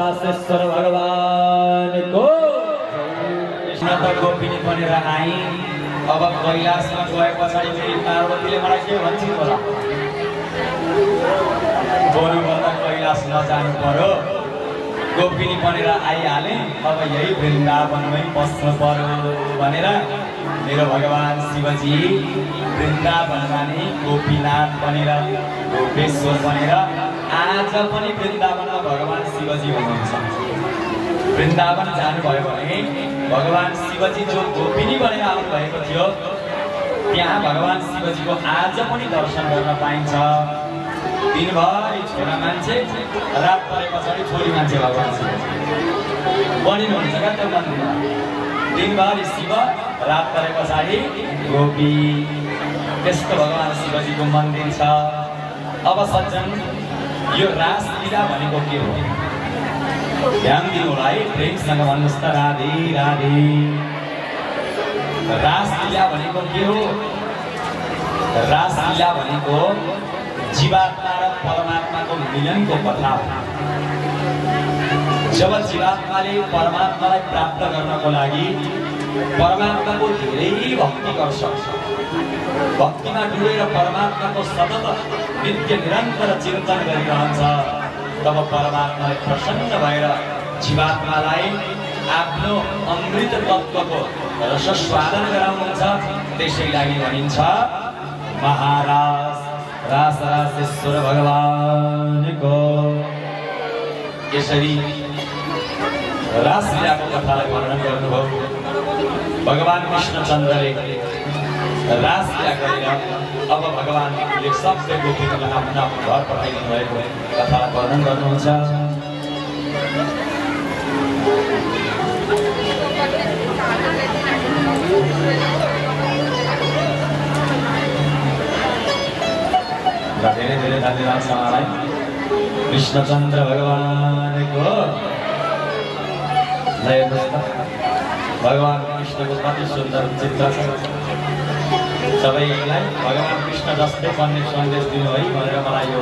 रासेश्वर भगवानको कृष्ण त गोपिनी बनेर आए। अब कैलाशमा गए पछाडि फेरि पार्वतीले मलाई के भन्छन् होला, बरुभन्दा कैलाश नजानु पर्यो, गोपिनी बनेर आइहाले, अब यही वृन्दावनमै बस्नु पर्यो भनेर मेरो भगवान शिवजी वृन्दावनमा नै गोपीनाथ बनेर गोपेश्वर बनेर आज पनि वृन्दावनमा भगवान शिवजी हुनुहुन्छ। वृन्दावन जानुभयो भने भगवान शिवजी जो गोपिनी बनेर आउनु भएको थियो त्यहाँ भगवान शिवजीको आज पनि दर्शन गर्न पाइन्छ। दिनभरि छोरा मान्छे, रात परे पछाडि छोरी मान्छे भगवान शिवजी बनिनुहुन्छ क्या त्यो मन्दिरमा। दिनभरि शिव, रात परे पछाडि गोपी, त्यस्तो भगवान शिवजीको मन्दिर छ। अब सज्जन, यो रासलीला भनेको के हो? ध्यान दिनु होला है, प्रेमसँग भन्नुहोस् त राधे राधे। रासलीला भनेको के हो? रासलीला भनेको जीवात्मा र परमात्माको मिलनको कथा हो। जब जीवात्माले परमात्मालाई प्राप्त गर्नको लागि परमात्माको धेरै भक्ति गर्छ, भक्तिमा डुबेर परमात्माको सतत नित्य निरन्तर चिन्तन गरिरहन्छ, तब परमात्माले प्रसन्न भएर जीवात्मालाई आफ्नो अमृत तत्त्वको रसस्वादन गराउनुहुन्छ। त्यसैलाई भनिन्छ महाराज रासरासेश्वर भगवानको। यसरी रासलीलाको कथालाई वर्णन गर्नुभयो भगवान कृष्णचन्द्रले। रासलीला गरेर अब भगवानले सबै गोपीहरूलाई आफ्नो आफ्नो घर पठाइदिनु भएको कथालाई वर्णन गर्नुहुन्छ। धेरै धेरै धन्यवाद छ उहाँलाई। कृष्णचन्द्र भगवानको भगवान कृष्णको कति सुन्दर चित्र छ। सबैलाई भगवान कृष्ण जस्तै बन्ने सन्देश दिनु है भनेर मलाई यो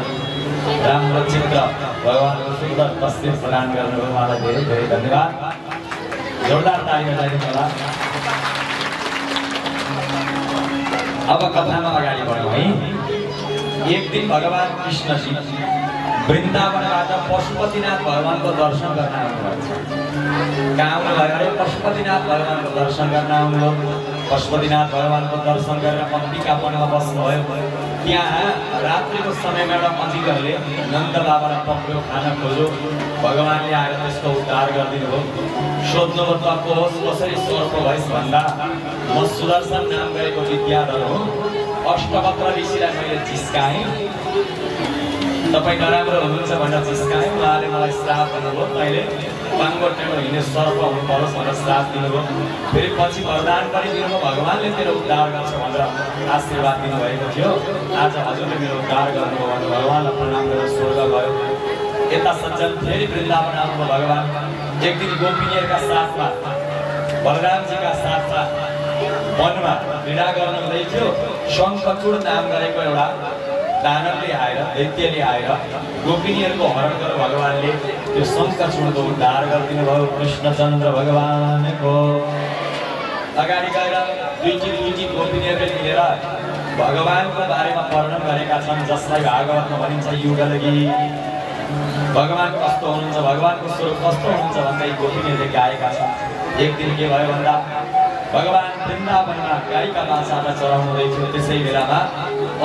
राम्रो चित्र भगवानको सुन्दर तस्बिर प्रदान गर्नुभयो, उहाँलाई धेरै धेरै धन्यवाद। जोरदार ताली बजाइदिनु होला। अब कथामा अगाडि बढौँ है। एक दिन भगवान कृष्णजी वृन्दावनबाट पशुपतिनाथ भगवानको दर्शन गर्न आउनुभएको छ। कहाँ आउनुभयो अरे? पशुपतिनाथ भगवानको दर्शन गर्न आउनुभयो। पशुपतिनाथ भगवानको दर्शन गरेर अम्बिकापनमा बस्नुभयो। त्यहाँ रात्रिको समयमा एउटा अजिङ्गरले नन्द बाबालाई पक्रियो, खाना खोज्यो। भगवानले आएर त्यसको उद्धार गरिदिनु भयो। सोध्नुभयो त को होस्, कसरी सर्प भइस भन्दा म सुदर्शन नाम गरेको विद्याधर हो। अष्टवक्र ऋषिलाई मैले जिस्काएँ, तपाईँ नराम्रो हुनुहुन्छ भनेर जिस्काएँ। उहाँले मलाई श्राप दिनुभयो, तैँले बाङ्गोटेमा हिँड्ने सर्प हुनु परोस् भनेर श्राप दिनुभयो। फेरि पछि वरदान पनि दिनुभयो, भगवानले मेरो उद्धार गर्छ भनेर आशीर्वाद दिनुभएको थियो। आज हजुरले मेरो उद्धार गर्नुभयो भनेर भगवानलाई प्रणाम गरेर स्वर्ग गयो। यता सज्जन फेरि वृन्दावन आउनुभयो भगवान। एक दिन गोपिनीहरूका साथमा, बलरामजीका साथमा वनमा क्रीडा गर्नु हुँदै थियो। शङ्खचूड नाम गरेको एउटा दानवले आएर, दैत्यले आएर गोपिनीहरूको हरण गरेर भगवानले त्यो शङ्खचूडको उद्धार गरिदिनु भयो। कृष्णचन्द्र भगवानको अगाडि गएर दुईटी गोपिनीहरूले मिलेर भगवानको बारेमा वर्णन गरेका छन्, जसलाई भागवतमा भनिन्छ युगल गीत। भगवान कस्तो हुनुहुन्छ, भगवानको स्वरूप कस्तो हुनुहुन्छ भन्दै गोपिनीहरूले गाएका छन्। एक दिन के भयो भन्दा भगवान वृन्दावनमा गाईका बाछालाई चराउनुहुँदै थियो। त्यसै बेलामा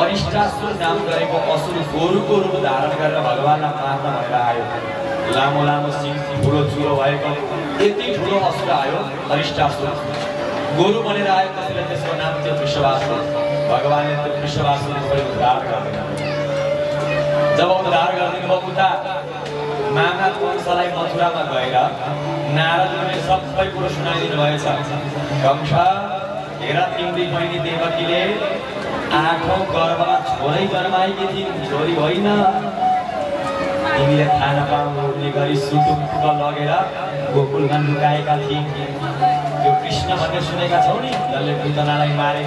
अरिष्टासुर नाम गरेको असुर गोरुको रूप धारण गरेर भगवानलाई मार्न भएर आयो। लामो लामो सिङ, ठुलो चुरो भएको यति ठुलो असुर आयो अरिष्टासुर, गोरु बनेर आयो। त्यसैले त्यसको नाम थियो वृषभासुर। भगवानले त्यो वृषभासुरको उद्धार गरिदिनु। जब उद्धार गरिदिनु भयो उता मामा कंसलाई मथुरामा गएर नारदले सबै कुरो सुनाइदिनु भएछ। कंस, हेर तिम्री बहिनी देवकीले 8औं गर्भमा छोरै जन्माएकी थिइन्, छोरी होइन। तिमीले थाहा नपाउने गरी सुटुक्क लगेर गोकुलमा लुकाएका थिए। त्यो कृष्ण भन्ने सुनेका छौ नि, जसले पुतनालाई मारे,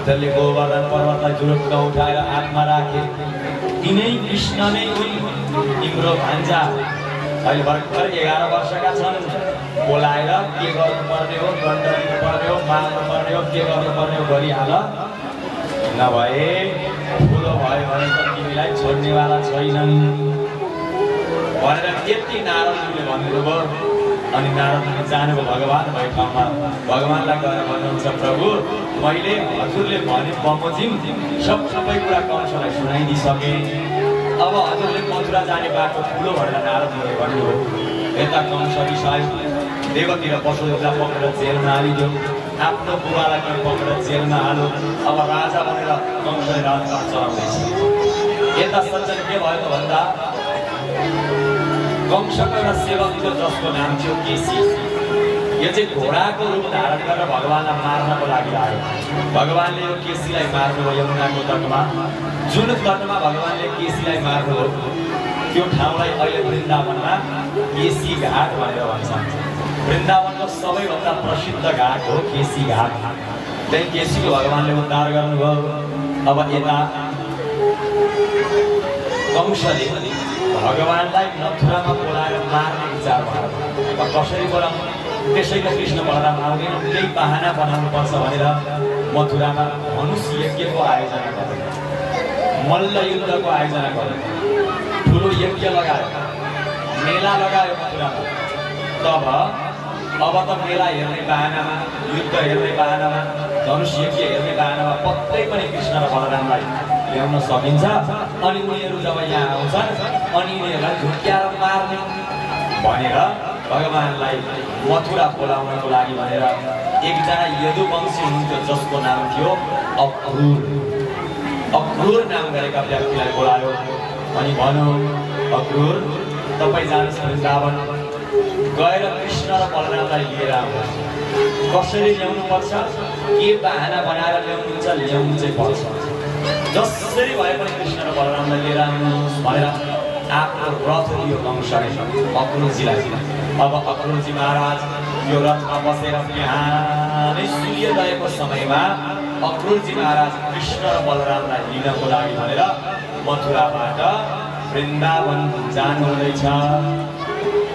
जसले गोवर्धन पर्वतलाई जुरुक्क उठाएर हातमा राखे, तिनै कृष्ण नै हुन्। तिम्रो भान्जा अहिले भर्खर 11 वर्षका छन्। बोलाएर के गर्नुपर्ने हो, दण्ड दिनुपर्ने हो, मार्नुपर्ने हो, के गर्नुपर्ने हो गरिहाल, नभए ठुलो भयो भने त तिमीलाई छोड्नेवाला छैनन् भनेर यति नारदले भन्नुभयो। अनि नारदले जानुभयो भगवान भए ठाउँमा। भगवानलाई गएर भन्नुहुन्छ, प्रभु मैले हजुरले भने बमोजिम सबै कुरा कंसलाई सुनाइदिइसके। अब हजुरले मथुरा जाने बाटो ठुलो भनेर नारदले भन्नुभयो। यता कंस रिसायो, देवतिर वसुदेवलाई पक्रेर जेलमा हालिदियो, आफ्नो बुबालाई पनि पक्रेर जेलमा हाल्यो। अब राजा बनेर कंसले राजपाट चलाउँदैछ। यता सज्जन के भयो त भन्दा कंसको एउटा सेवक थियो जसको नाम थियो केसी। यो चाहिँ घोडाको रूप धारण गरेर भगवानलाई मार्नको लागि आयो। भगवानले यो केसीलाई मार्नुभयो यमुनाको तटमा। जुन तटमा भगवानले केसीलाई मार्नुभयो त्यो ठाउँलाई अहिले वृन्दावनमा केसी घाट भनेर भन्छ। वृन्दावनको सबैभन्दा प्रसिद्ध घाट हो केसी घाट। त्यही केसीको भगवानले उद्धार गर्नुभयो। अब यता कंसले भगवानलाई मथुरामा बोलाएर मार्ने विचार भयो। कसरी बोलाउनु, त्यसैले कृष्ण बलराम आउँदैन, केही बहाना बनाउनु पर्छ भनेर मथुरामा धनुष यज्ञको आयोजना गरे, मल्ल युद्धको आयोजना गरे, ठुलो यज्ञ लगायो, मेला लगायो मथुरामा। तब अब त मेला हेर्ने बाहनामा, युद्ध हेर्ने बाहनामा, धनुष यज्ञ हेर्ने बाहनामा पत्तै पनि कृष्ण र बलरामलाई ल्याउन सकिन्छ। अनि उनीहरू जब यहाँ आउँछन् अनि उनीहरूलाई झुक्क्याएर मार्ने भनेर भगवानलाई मथुरा बोलाउनको लागि भनेर एकजना यदुवंशी हुनुहुन्थ्यो जसको नाम थियो अक्रूर। अक्रूर नाम गरेका व्यक्तिलाई बोलायो अनि भन्यो, अक्रूर तपाईँ जानुहोस् वृन्दावन गएर कृष्ण र बलरामलाई लिएर आउनुहोस्। कसरी ल्याउनु पर्छ, के बाहना बनाएर ल्याउनुहुन्छ, ल्याउनु चाहिँ पर्छ। जसरी भए पनि कृष्ण र बलरामलाई लिएर आउनुहोस् भनेर आफ्नो रथ दियो कंसले अक्रूरजीलाई। अब अक्रूरजी महाराज यो रथमा बसेर बिहानै सूर्योदयको समयमा अक्रूरजी महाराज कृष्ण र बलरामलाई लिनको लागि भनेर मथुराबाट वृन्दावन जानु हुँदैछ।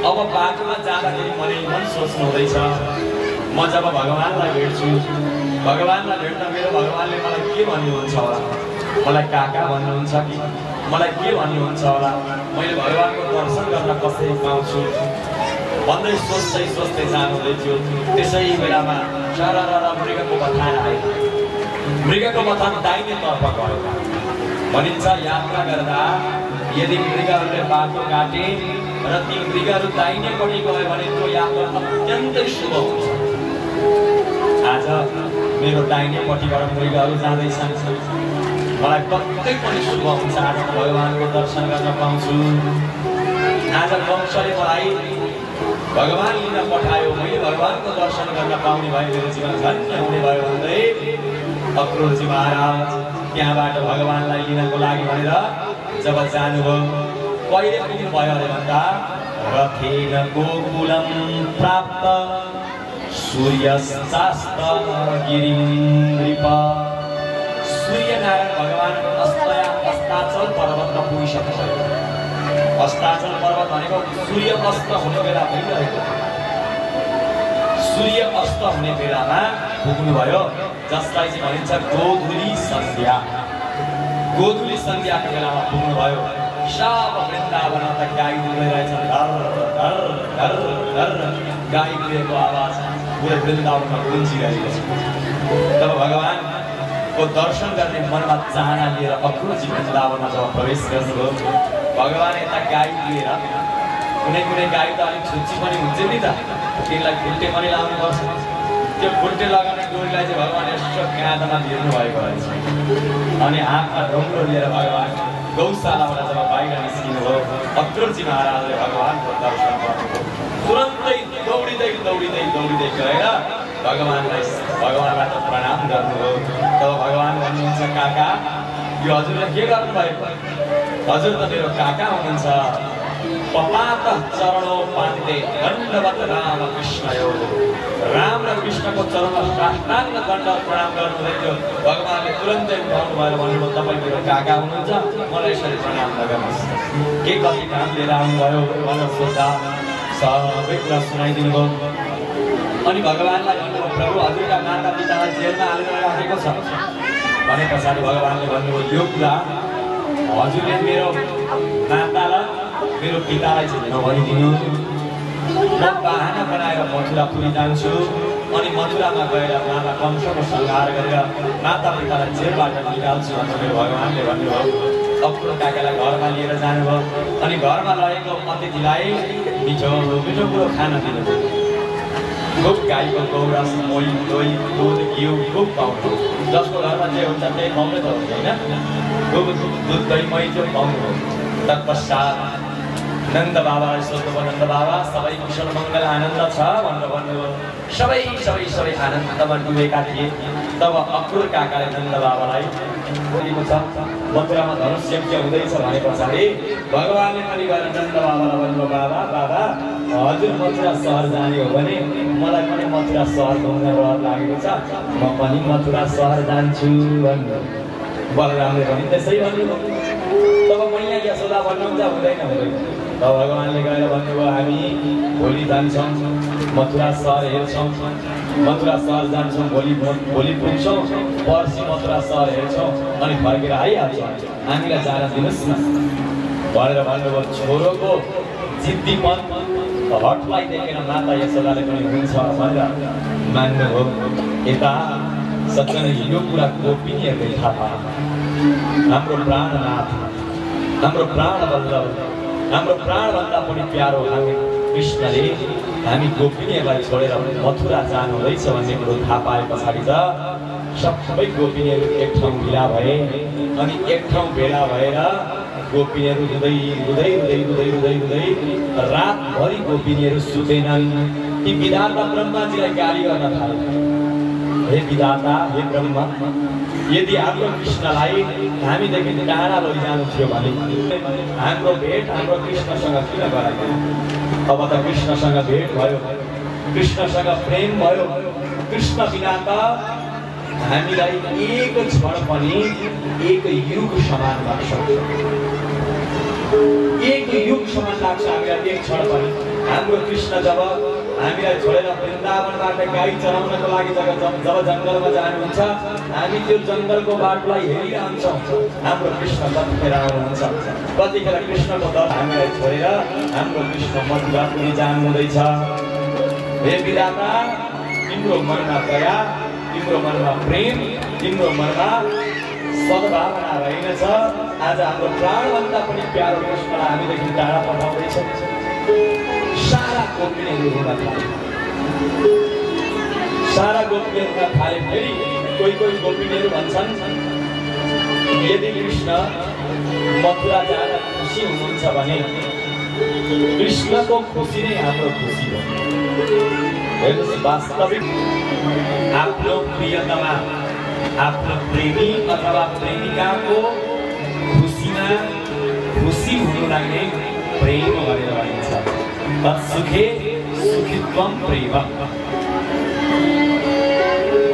अब बाटोमा जाँदाखेरि मन सोच्नु हुँदैछ, म जब भगवानलाई भेट्छु, भगवानलाई भेट्दा मेरो भगवानले मलाई के भन्नुहुन्छ होला, मलाई काका भन्नुहुन्छ कि मलाई के भन्नुहुन्छ होला, मैले भगवानको दर्शन गर्न कसरी पाउँछु भन्दै सोच्दै सोच्दै जानुहुँदै थियो। त्यसै बेलामा सरर मृगको बथान आयो। मृगको बथान दाहिने तर्फ गयो। भनिन्छ यात्रा गर्दा यदि मृगहरूले बाटो काटे र ती मृगहरू दाहिनेपट्टि गयो भने त्यो यात्रा अत्यन्तै शुभ हुन्छ। आज मेरो दाहिनेपट्टिबाट मृगहरू जाँदैछन्, मलाई कतै पनि शुभ हुन्छ। आज भगवानको दर्शन गर्न पाउँछु। आज कंसले मलाई भगवान लिन पठायो, मैले भगवानको दर्शन गर्न पाउने भए मेरो जीवन धन्य हुने भयो भन्दै अक्रूरजी महाराज त्यहाँबाट भगवानलाई लिनको लागि भनेर जब जानुभयो, कहिले पुग्नु भयो अरे भन्दा रथेन गोकुलं प्राप्त सूर्यशास्त गिरिं नृप। सूर्यनारायण भगवान अस्ताचल पर्वतमा पुगिसक्नुभयो। अस्ताचल पर्वत भनेको सूर्य अस्त हुने बेला भइरहेको, सूर्य अस्त हुने बेलामा पुग्नुभयो, जसलाई चाहिँ भनिन्छ गोधुली सन्ध्या। गोधुली सन्ध्याको बेलामा पुग्नुभयो। सब वृन्दावन त गाई दुहिरहेछन्, घर घर घर घर गाई दुहेको आवाज पुरै वृन्दावनमा गुन्जिरहेको छ। तब भगवानको दर्शन गर्ने मनमा चाहना लिएर अक्रूरजी वृन्दावनमा जब प्रवेश गर्नुभयो, भगवान यता गाई लिएर, कुनै कुनै गाई त अलिक छुच्ची पनि हुन्छ नि त, तिनलाई खुट्टे पनि लाउनुपर्छ। त्यो खुट्टे लगाउने डोरीलाई चाहिँ भगवान यसो काँधमा भिर्नु भएको रहेछ। अनि हातमा ढुङ्ग्रो लिएर भगवान गौशालाबाट जब बाहिर निस्किनुभयो, अक्रूरजी महाराजले भगवानको दर्शन गर्नुभयो। तुरन्तै दौडिँदै दौडिँदै दौडिँदै गएर भगवानबाट प्रणाम गर्नुभयो। तब भगवान भन्नुहुन्छ, काका यो हजुरले के गर्नुभएको? हजुर त मेरो काका हुनुहुन्छ, पपात चरणों पाते दंडवत राम कृष्णयो राम र कृष्णको चरणमा साष्टाङ्ग दण्डवत प्रणाम गर्नुहुँदै थियो भगवानले तुरन्तै उठाउनु भयो भन्नुभयो तपाईँ मेरो काका हुनुहुन्छ मलाई यसरी प्रणाम नगर्नुहोस् के कति काम लिएर आउनुभयो भनेर सोध्दा सबै कुरा सुनाइदिनु भयो अनि भगवानलाई भन्नुभयो प्रभु हजुरका माता पितालाई जेलमा हालेर राखेको छ भने पछाडि भगवानले भन्नुभयो यो कुरा हजुरले मेरो मातालाई मेरो पितालाई चाहिँ नभनिदिनु म बाहना बनाएर मथुरापुरी जान्छु अनि मथुरामा गएर माता कंसको संहार गरेर माता पितालाई जेलबाट निकाल्छु भनेर मेरो भगवानले भन्नुभयो अक्रो काकालाई घरमा लिएर जानुभयो अनि घरमा रहेको अतिथिलाई मिठो मिठो कुरो खान दिनुभयो खुब गाईको गौरस मही दही दुध घिउ खुब पाउनु जसको घरमा जे हुन्छ त्यही पाउनु त हुन्छ होइन खुब दुध दही मही त्यो पाउनु तत्पश्चात नन्द बाबालाई सोध्नुभयो नन्द बाबा सबै कुशल मङ्गल आनन्द छ भनेर भन्नुभयो सबै आनन्दमा डुबेका थिए तब अक्रूर काकाले नन्द बाबालाई भनेको छ मथुरामा धनुष यज्ञ हुँदैछ भने पछाडि भगवानले पनि गएर नन्द बाबालाई भन्नुभयो बाबा बाबा हजुर मथुरा सहर जाने हो भने मलाई पनि मथुरा सहर घुम्न रहर लागेको छ म पनि मथुरा सहर जान्छु भन्नु बलरामले पनि त्यसै भन्नुभयो तब मैया यशोदा भन्नुहुन्छ हुँदैन तब भगवानले गएर भन्नुभयो हामी भोलि जान्छौँ मथुरा सहर हेर्छौँ मथुरा सहर जान्छौँ भोलि पुग्छौँ पर्सि मथुरा सहर हेर्छौँ अनि फर्केर आइहाल्छौँ हामीलाई जान दिनुहोस् न भनेर भन्नुभयो छोरोको जिद्दीपन हटलाई देखेर माता यशोदाले पनि हुन्छ भनेर मान्नुभयो यता सज्जन यो कुरा गोपिनीहरूले थाहा हाम्रो प्राणनाथ हाम्रो प्राण बल्लभ हाम्रो प्राणभन्दा पनि प्यारो हामी कृष्णले हामी गोपिनीहरूलाई छोडेर मथुरा जानु हुँदैछ भन्ने कुरो थाहा पाए पछाडि त सबै गोपिनीहरू एक ठाउँ भेला भए अनि एक ठाउँ भेला भएर गोपिनीहरू रुँदै रातभरि गोपिनीहरू सुतेनन् ती विधाता ब्रह्माजीलाई गाली गर्न थाले हे विधाता हे ब्रह्मा यदि हाम्रो कृष्णलाई हामीदेखि टाढा लैजानु थियो भने हाम्रो भेट हाम्रो कृष्णसँग किन गराएको अब त कृष्णसँग भेट भयो कृष्णसँग प्रेम भयो कृष्ण बिना त हामीलाई एक क्षण पनि एक युग समान लाग्छ एक युग समान लाग्छ हामीलाई एक क्षण पनि हाम्रो कृष्ण जब हामीलाई छोडेर वृन्दावनबाट गाई चराउनको लागि जब जङ्गलमा जानुहुन्छ हामी त्यो जङ्गलको बाटोलाई हेरिरहन्छौँ हाम्रो कृष्ण कतिखेर आउनुहुन्छ कतिखेर कृष्णको दल हामीलाई छोडेर हाम्रो कृष्ण मथुरापुरी जानु हुँदैछ हे विधाता तिम्रो मनमा दया तिम्रो मनमा प्रेम तिम्रो मनमा सद्भावना रहेनछ आज हाम्रो प्राणभन्दा पनि प्यारो कृष्णलाई हामीदेखि टाढा पठाउँदैछ सारा गोपिनीहरू हुन थाले सारा गोपिनीहरू हुन थाले फेरि कोही गोपिनीहरू भन्छन् यदि कृष्ण मथुरा जान खुसी हुनुहुन्छ भने कृष्णको खुसी नै हाम्रो खुसी हो हेर्नुहोस् वास्तविक आफ्नो प्रियतमा आफ्नो प्रेमी अथवा प्रेमिकाको खुसीमा खुसी हुनुलाई नै प्रेम गरेर भनिन्छ तत्सुखे सुखित्वम प्रेम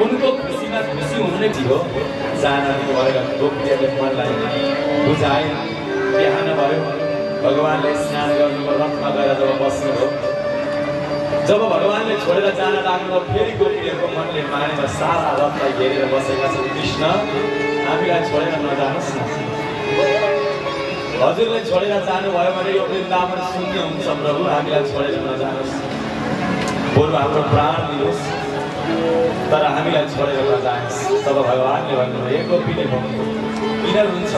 उनको खुसीमा खुसी हुनु नै हो जान भएर गोपिनीहरूले मनलाई बुझाए बिहान भयो भगवानले स्नान गर्नुभयो रथमा गएर जब बस्नुभयो जब भगवानले छोडेर जान लाग्नुभयो फेरि गोपिनीहरूको मनले मानेर सारा रथलाई घेरेर बसेका छन् कृष्ण हामीलाई छोडेर नजानुहोस् न हजुरले छोडेर जानुभयो भने यो वृन्दावन शून्य हुन्छ प्रभु हामीलाई छोडेर नजानुहोस् बरु हाम्रो प्राण दिनुहोस् तर हामीलाई छोडेर नजानुहोस् तब भगवानले भन्नुभयो गोपिनी किन हुन्छ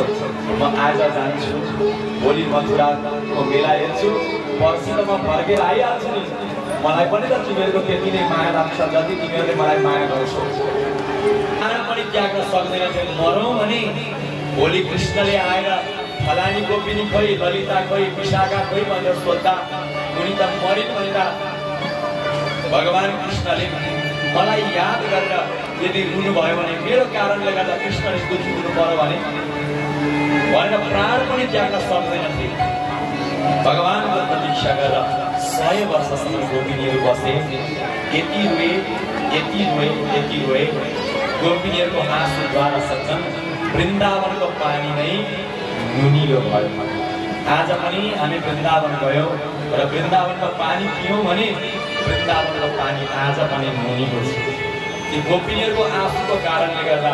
म आज जान्छु भोलि मथुराको मेला हेर्छु पर्सि त म फर्केर आइहाल्छु नि मलाई पनि त तिमीहरूको त्यति नै माया लाग्छ जति तिमीहरूले मलाई माया गर्छौ खाना पनि त्याग्न सक्दैन थियो मरौँ भने भोलि कृष्णले आएर फलानी गोपिनी खोइ ललिता खोइ विशाखा खोइ भनेर सोद्धा उनी त मरिन् भने त भगवान कृष्णले मलाई याद गरेर यदि रुनुभयो भने मेरो कारणले गर्दा कृष्णले दुखी हुनु पर्यो भने भनेर प्राण पनि त्याग्न सक्दैन थिए भगवानको प्रतीक्षा गरेर 100 वर्षसम्म गोपिनीहरू बसे। यति रोए यति रोए यति रोए, गोपिनीहरूको आँसुद्वारा सज्जन वृन्दावनको पानी नै नुनिलो भयो। आज पनि हामी वृन्दावन गयौँ र वृन्दावनको पानी पियौँ भने वृन्दावनको पानी आज पनि नुनिलो छ। ती गोपिनीहरूको आँसुको कारणले गर्दा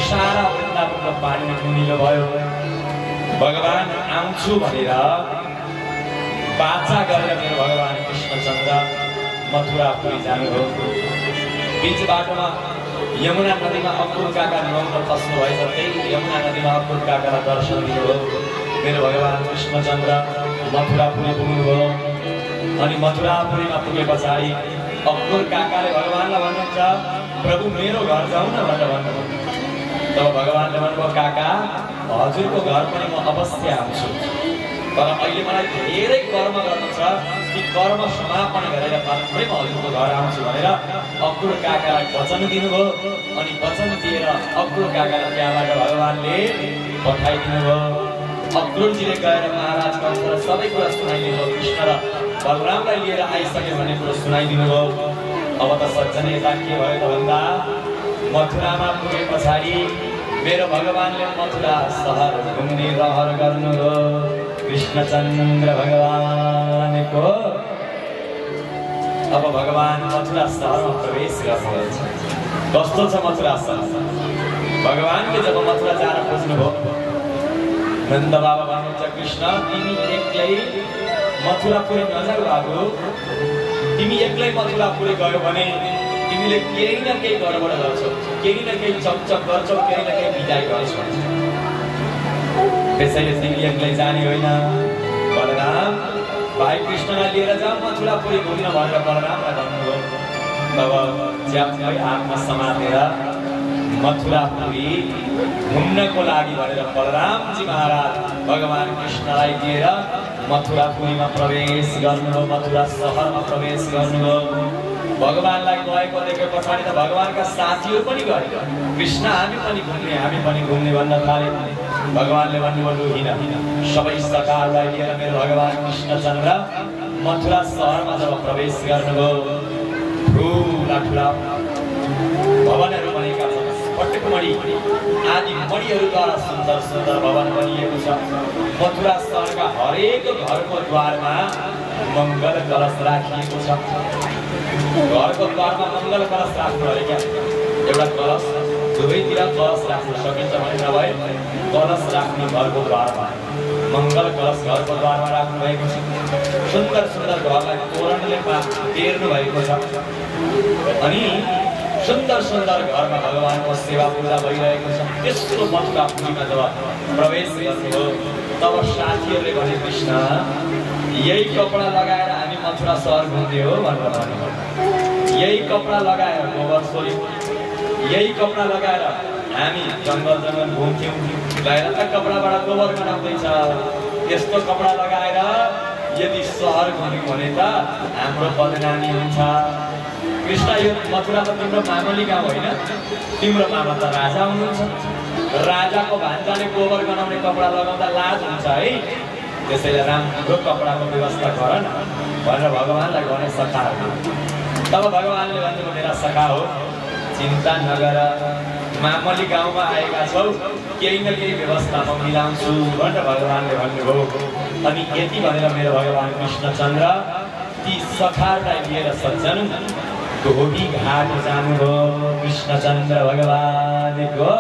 सारा वृन्दावनको पानी नुनिलो भयो। भगवान आउँछु भनेर बाचा गरेर मेरो भगवान कृष्णचन्द्र मथुरापुरी जानुभयो। बीच बाटोमा यमुना नदीमा अक्रूर काका नुहाउन खस्नु भए जस्तै यमुना नदीमा अक्रूर काकालाई दर्शन दिनुभयो। मेरो भगवान कृष्णचन्द्र मथुरापुरी पुग्नुभयो। अनि मथुरापुरीमा पुगे पछाडि अक्रूर काकाले भगवानलाई भन्नुहुन्छ, प्रभु मेरो घर जाउँ न भनेर भन्नुभयो। तब भगवानले भन्नुभयो, काका हजुरको घर पनि म अवश्य आउँछु, तर अहिले मलाई धेरै कर्म गर्नु छ, ती कर्म समापन गरेर मात्रै म हजुरको घर आउँछु भनेर अक्रूर काकालाई वचन दिनुभयो। अनि वचन दिएर अक्रूर काकालाई त्यहाँबाट भगवानले पठाइदिनुभयो। अक्रूरजीले गएर महाराज कंसलाई सबै कुरा सुनाइदिनुभयो। कृष्ण र बलरामलाई लिएर आइसक्यो भन्ने कुरो सुनाइदिनुभयो। अब त सज्जन यता के भयो त भन्दा मथुरामा पुगे पछाडि मेरो भगवानले मथुरा सहर घुम्ने रहर गर्नुभयो। कृष्णचन्द्र भगवानको अब भगवान मथुरा सहरमा प्रवेश गर्नुहुन्छ। कस्तो छ मथुरा सहर? भगवानले जब मथुरा जान खोज्नुभयो, नन्द बाबा भन्नुहुन्छ, कृष्ण तिमी एक्लै मथुरापुरी नजाऊ बाबु, तिमी एक्लै मथुरापुरी गयो भने तिमीले केही न केही गडबड गर्छौ, केही न केही चकचक गर्छौ, केही न केही बिदाई गर्छौ। त्यसैले तिमी एक्लै जाने होइन, बलराम भाइ कृष्णलाई लिएर जाऊ मथुरापुरी घुम्न भनेर बलरामलाई भन्नुभयो। तब ज्याप्पै आत्मा समातेर मथुरापुरी घुम्नको लागि भनेर बलरामजी महाराज भगवान कृष्णलाई लिएर मथुरापुरीमा प्रवेश गर्नुभयो। मथुरा सहरमा प्रवेश गर्नुभयो। भगवानलाई गएको देखे पछाडि त भगवानका साथीहरू पनि गए, कृष्ण हामी पनि घुम्ने भन्न थाले। भगवानले भन्नुभयो, हिँड। सबै सखाहरूलाई लिएर मेरो भगवान कृष्णचन्द्र मथुरा सहरमा जब प्रवेश गर्नुभयो, ठुला ठुला भवनहरू बनेका छन्। पटकमणि आदि मणिहरूद्वारा सुन्दर सुन्दर भवन बनिएको छ। मथुरा सहरका हरेक घरको द्वारमा मङ्गल कलश राखिएको छ। घरको द्वारमा मङ्गल कलश राख्नु अरे क्या? एउटा कलश दुवैतिर कलश राख्न सकिन्छ भने नभए कलश राख्ने घरको द्वारमा मङ्गल कलश घरको द्वारमा राख्नु भएको छ। सुन्दर सुन्दर घरलाई तोरणले बेर्नु भएको छ। अनि सुन्दर सुन्दर घरमा भगवानको सेवा पूजा भइरहेको छ। त्यस्तो मथुरापुरीमा जब प्रवेश गर्नुभयो तब साथीहरूले भने, कृष्ण यही कपडा लगाएर हामी मथुरा सहर घुम्ने हो भनेर भन्नुभयो। यही कपडा लगाएर गोबर सोल्यौँ, यही कपडा लगाएर हामी जङ्गल जङ्गल घुम्थ्यौँ, गएर त कपडाबाट गोबर बनाउँदैछ। यस्तो कपडा लगाएर यदि सहर घुम्यौँ भने त हाम्रो बदनामी हुन्छ। कृष्ण यो मथुरा त तिम्रो मामली गाउँ होइन, तिम्रो मामा त राजा हुनुहुन्छ। राजाको भान्जाले गोबर बनाउने कपडा लगाउँदा लाज हुन्छ है। त्यसैले राम्रो कपडाको व्यवस्था गर न भनेर भगवानलाई भने सखाहरू। तब भगवानले भन्नुभयो, मेरा सखा हो, चिन्ता नगर, मामली गाउँमा आएका छौ, केही न केही व्यवस्था म मिलाउँछु भनेर भगवानले भन्नुभयो। अनि यति भनेर मेरो भगवान कृष्णचन्द्र ती सखाहरूलाई लिएर सज्जन धोबी घाट जानुभयो। कृष्णचन्द्र भगवानको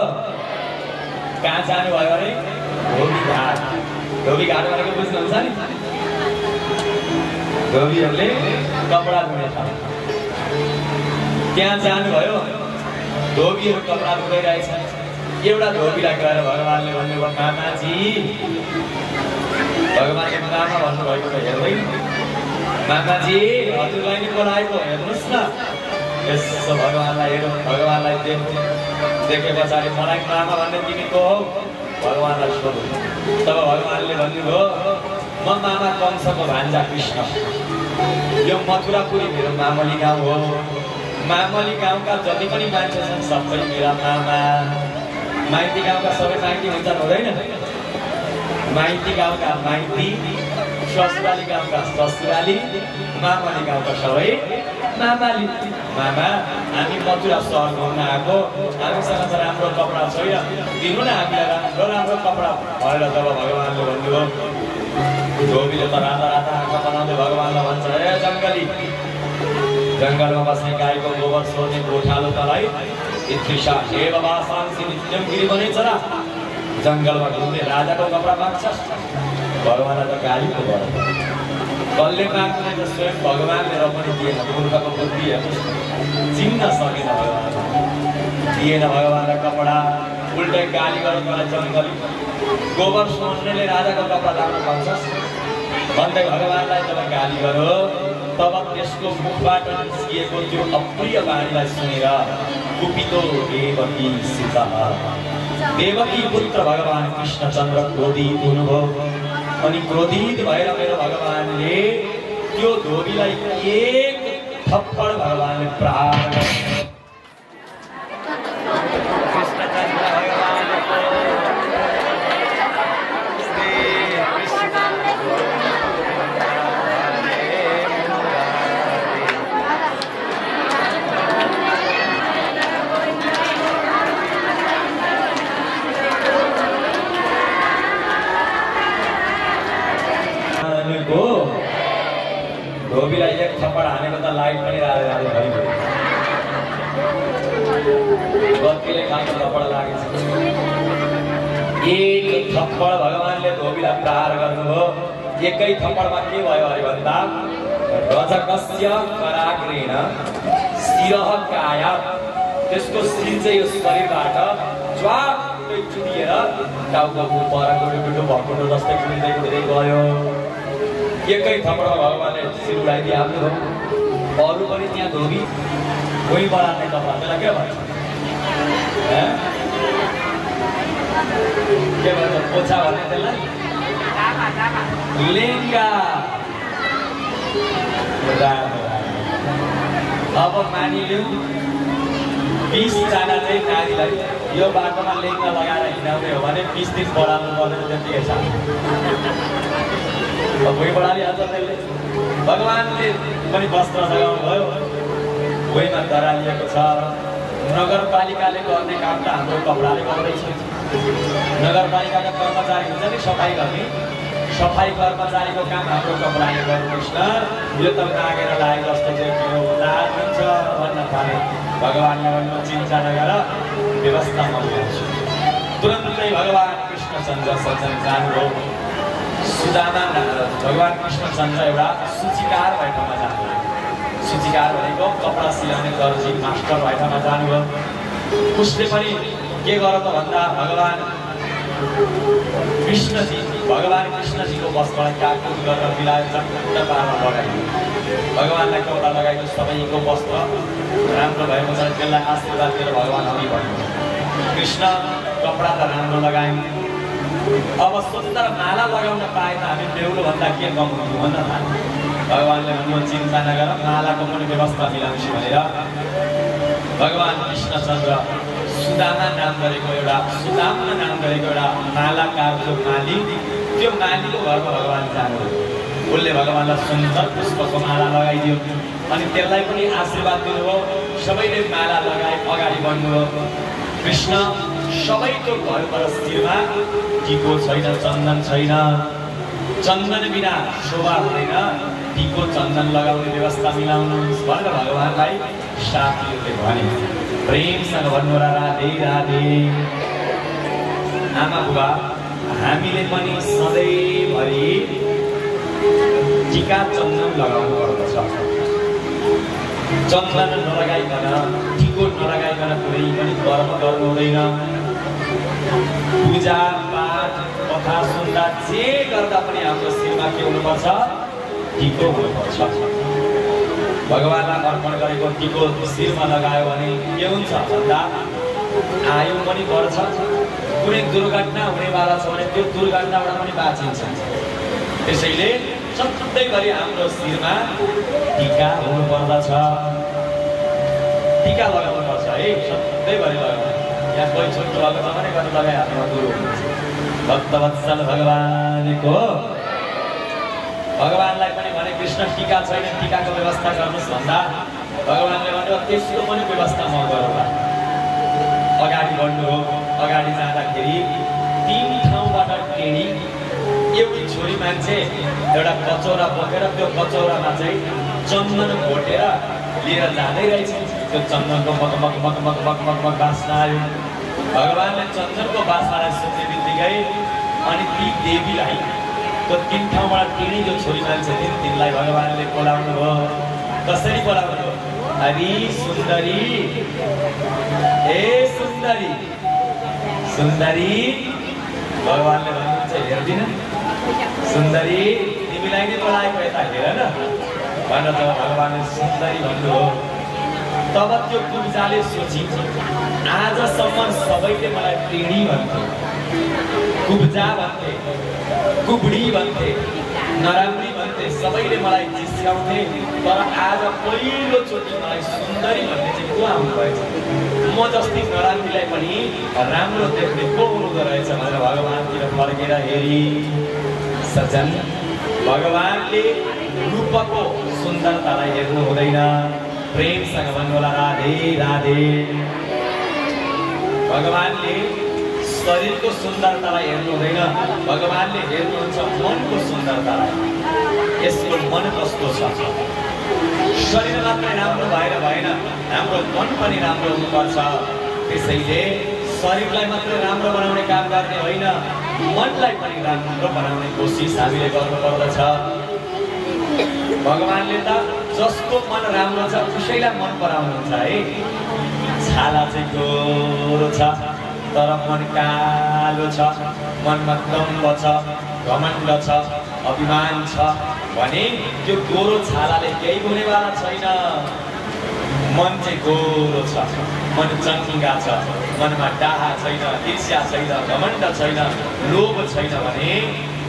कहाँ जानुभयो अरे? धोबी घाट। धोबी घाट भनेको बुझ्नुहुन्छ नि? धोबीहरूले कपडा धुने ठाउँ। त्यहाँ जानुभयो। धोबीहरू कपडा धुइरहेछन्। एउटा धोबीलाई गएर भगवानले भन्नुभयो, मामाजी, भगवानले मामा भन्नुभएको त हेर्दैन, मामाजी हजुरलाई नि बोलाएको हेर्नुहोस् न। यसो भगवानलाई हेरौँ, भगवानलाई देखे पछाडि मलाई मामा भन्ने तिमी को हौ? भगवानलाई सोध्नु। तब भगवानले भन्नुभयो, म मामा कंसको भान्जा कृष्ण। यो मथुरापुरी मेरो मामली गाउँ हो। मामली गाउँका जति पनि मान्छे छन् सबै मेरा मामा। माइती गाउँका सबै माइती हुन्छन् हुँदैन? माइती गाउँका माइती ससुराली गाउँका ससुराली, मामाली गाउँका सबै मामाली। मामा हामी मथुरा सहर घुम्न आएको, हामीसँग त राम्रो कपडा छैन, दिनु न हामीलाई राम्रो राम्रो कपडा भनेर जब भगवान्ले भन्नुभयो, धोबीले त राता राता आँखा बनाउँदै भगवान्लाई भन्छ, ए जङ्गली, जङ्गलमा बस्ने गाईको गोबर सोध्ने गोठालो तलाई इत्रिसा हे बाबा शान्ति नित्यम गिरी बनेछ र जङ्गलमा घुम्ने राजाको कपडा माग्छस्? भगवान्लाई त गाली पो भयो। कसले माग्ने त स्वयं भगवान्ले र पनि दिएन। मूर्खको बुद्धि चिन्न सकेन भगवान्, दिएन भगवान्लाई कपडा, उल्टै गाली गर्नु मलाई जङ्गली, गोबर सोध्नेले राजाको कपडा लाउन पाउँछस् भन्दै भगवान्लाई जब गाली गर्यो, तब त्यसको मुखबाट निस्किएको त्यो अप्रिय वाणीलाई सुनेर कुपितो देवकीसित देवकी पुत्र भगवान् कृष्णचन्द्र क्रोधित हुनुभयो। अनि क्रोधित भएर मेरो भगवान्ले त्यो धोबीलाई एक थप्पड भगवान्ले प्रहार गर्नुभयो। धोबीलाई एक थप्पड हानेको त लाइट पनि राधे भइगयो, बत्तीले खाएको थप्पड लागेछ। एक थप्पड भगवान्ले धोबीलाई प्रहार गर्नुभयो। एकै थप्पडमा के भयो अरे भन्दा रजकस्य कराग्रेण शिरः काया, त्यसको शिर चाहिँ यो शरीरबाट ज्वाक्कै चुडिएर टाउको परको टुटो भकुटो जस्तै कुर्दै कुर्दै गयो। एकै थप्पडमा भगवान्ले शिर उडाइदिए आफ्नो। अरू पनि त्यहाँ धोबी कोही बढार्ने कपडा, त्यसलाई के भन्छ? के भन्छ? पोछा भन्ने त्यसलाई लेङ्गा। अब मानिलिउँ 20 जना चाहिँ नारीलाई यो बाटोमा लेङ्गा लगाएर हिँडाउने हो भने 20 दिन बढाउनु पर्ने त्यतिकै छ। भुइँ बढालिहाल्छ त्यसले। भगवान्ले पनि वस्त्र लगाउनु भयो, भुइँमा दरालिएको छ। नगरपालिकाले गर्ने काम त हाम्रो कपडाले गर्दैछ। नगरपालिकाका कर्मचारी हुन्छ नि सफाइ गर्ने, सफाइ कर्मचारीको काम हाम्रो कपडाले गर्नुपर्छ। यो त नागेर लागेको जस्तो चाहिँ किन लाज हुन्छ भन्न थाले। भगवान्ले भन्नु चिन्ता नगर, व्यवस्था म ल्याउँछु। तुरन्तै भगवान् कृष्णचन्द्र सज्जन जानुभयो। सुदामा भगवान् कृष्णचन्द्र एउटा सूचीकार भए ठाउँमा जानुभयो। सूचीकार भनेको कपडा सिलाउने दर्जी मास्टर भए ठाउँमा जानुभयो। उसले पनि के गर त भन्दा भगवान् कृष्णजीको वस्त्रलाई काटकुट गरेर मिलाएर चट्ट पारमा लगाइदियो। भगवान्लाई कपडा लगाएको सबैको वस्त्र राम्रो भएको छ, त्यसलाई आशीर्वाद दिएर भगवान् अघि बढ्नु। कृष्ण कपडा त राम्रो लगायौँ, अब सुन्दर माला लगाउन पाए त हामी बेहुलोभन्दा के कम हुन्थ्यौँ भन्न थाल्यो। भगवान्ले भन्नु चिन्ता नगर, मालाको पनि व्यवस्था मिलाउँछु भनेर भगवान् कृष्णचन्द्र सुदामा नाम गरेको एउटा मालाकारको माली, त्यो मालीको घरमा भगवान् जानुभयो। उसले भगवान्लाई सुन्दर पुष्पको माला लगाइदियो अनि त्यसलाई पनि आशीर्वाद दिनुभयो। सबैले माला लगाए अगाडि बढ्नुभयो। कृष्ण सबैको घरबाट शिरमा टिको छैन, चन्दन छैन। चन्दन बिना शोभा हुँदैन, टिको चन्दन लगाउने व्यवस्था मिलाउनुहोस् भनेर भगवान्लाई साथीहरूले भने। प्रेमसँग भन्नु राधे राधे। आमा बुबा हामीले पनि सधैँभरि टिका चन्दन लगाउनु पर्दछ। चन्दन नलगाइकन, टिको नलगाइकन कुनै पनि कर्म गर्नु हुँदैन। पूजा पाठ कथा सुन्दा जे गर्दा पनि हाम्रो शिरमा के हुनुपर्छ? टिको हुनुपर्छ। भगवान्लाई अर्पण गरेको टिको शिरमा लगायो भने के हुन्छ भन्दा आयु पनि बढ्छ। कुनै दुर्घटना हुनेवाला छ भने त्यो दुर्घटनाबाट पनि बाँचिन्छ। त्यसैले सधैँभरि हाम्रो शिरमा टिका हुनुपर्दछ। टिका लगाउनुपर्छ है, सधैँभरि लगाउनु। यहाँ कोही छोटो भएको छ भने कति लगाइ, हातमा गुरु हुनुहुन्छ। भक्तवत्सल भगवानको भगवानलाई पनि भने कृष्ण टीका छैन, टीकाको व्यवस्था गर्नुहोस् भन्दा भगवानले भन्यो त्यसको पनि व्यवस्था म गरौँला। अगाडि बढ्नु हो। अगाडि जाँदाखेरि 3 ठाउँबाट टेढी एउटी छोरी मान्छे एउटा कचौरा बोकेर त्यो कचौरामा चाहिँ चन्दन घोटेर लिएर जाँदै रहेछ। त्यो चन्दनको मगमग मगमग मगमग मग बास्ना आयो। भगवानले चन्दनको बास्नालाई सुन्ने बित्तिकै अनि ती देवीलाई त्यो 3 ठाउँबाट टेढी जो छोरी मान्छे थिइन् तिनलाई भगवानले बोलाउनु भयो। कसरी बोलाउनु भयो? हरि सुन्दरी, हे सुन्दरी, सुन्दरी। भगवानले भन्नुहुन्छ हेर्दिन सुन्दरी, तिमीलाई नै बोलाएको, यता हेर न भनेर जब भगवानले सुन्दरी भन्नुभयो तब त्यो कुब्जाले सोची आजसम्म सबैले मलाई टेढी भन्थे, कुब्जा भन्थे, कुबडी भन्थे, नराम्री भन्थे, सबैले मलाई जिस्काउँथे। तर आज पहिलोचोटि मलाई सुन्दरी भन्ने चाहिँ को आउनुभएछ? म जस्तै नराम्रीलाई पनि राम्रो देख्ने को हुँदो रहेछ भनेर भगवानतिर फर्केर हेरी। सज्जन, भगवानले रूपको सुन्दरतालाई हेर्नु हुँदैन, प्रेमसँग भन्नु होला राधे राधे। भगवानले शरीरको सुन्दरतालाई हेर्नु हुँदैन, भगवानले हेर्नुहुन्छ मनको सुन्दरतालाई। यसको मन कस्तो छ? शरीर मात्रै राम्रो भएर भएन, हाम्रो मन पनि राम्रो हुनुपर्छ। त्यसैले शरीरलाई मात्रै राम्रो बनाउने काम गर्ने होइन, मनलाई पनि राम्रो बनाउने कोसिस हामीले गर्नुपर्दछ। भगवानले त जसको मन राम्रो छ उसैलाई मन पराउनुहुन्छ है। छाला चाहिँ गोरो छ तर मन कालो छ, मनमा दम्भ छ, घमण्ड छ, अभिमान छ भने त्यो गोरो छालाले केही हुनेवाला छैन। मन चाहिँ गोरो छ, मन चङ्गा छ, मनमा डाहा छैन, ईर्ष्या छैन, घमण्ड छैन, लोभ छैन भने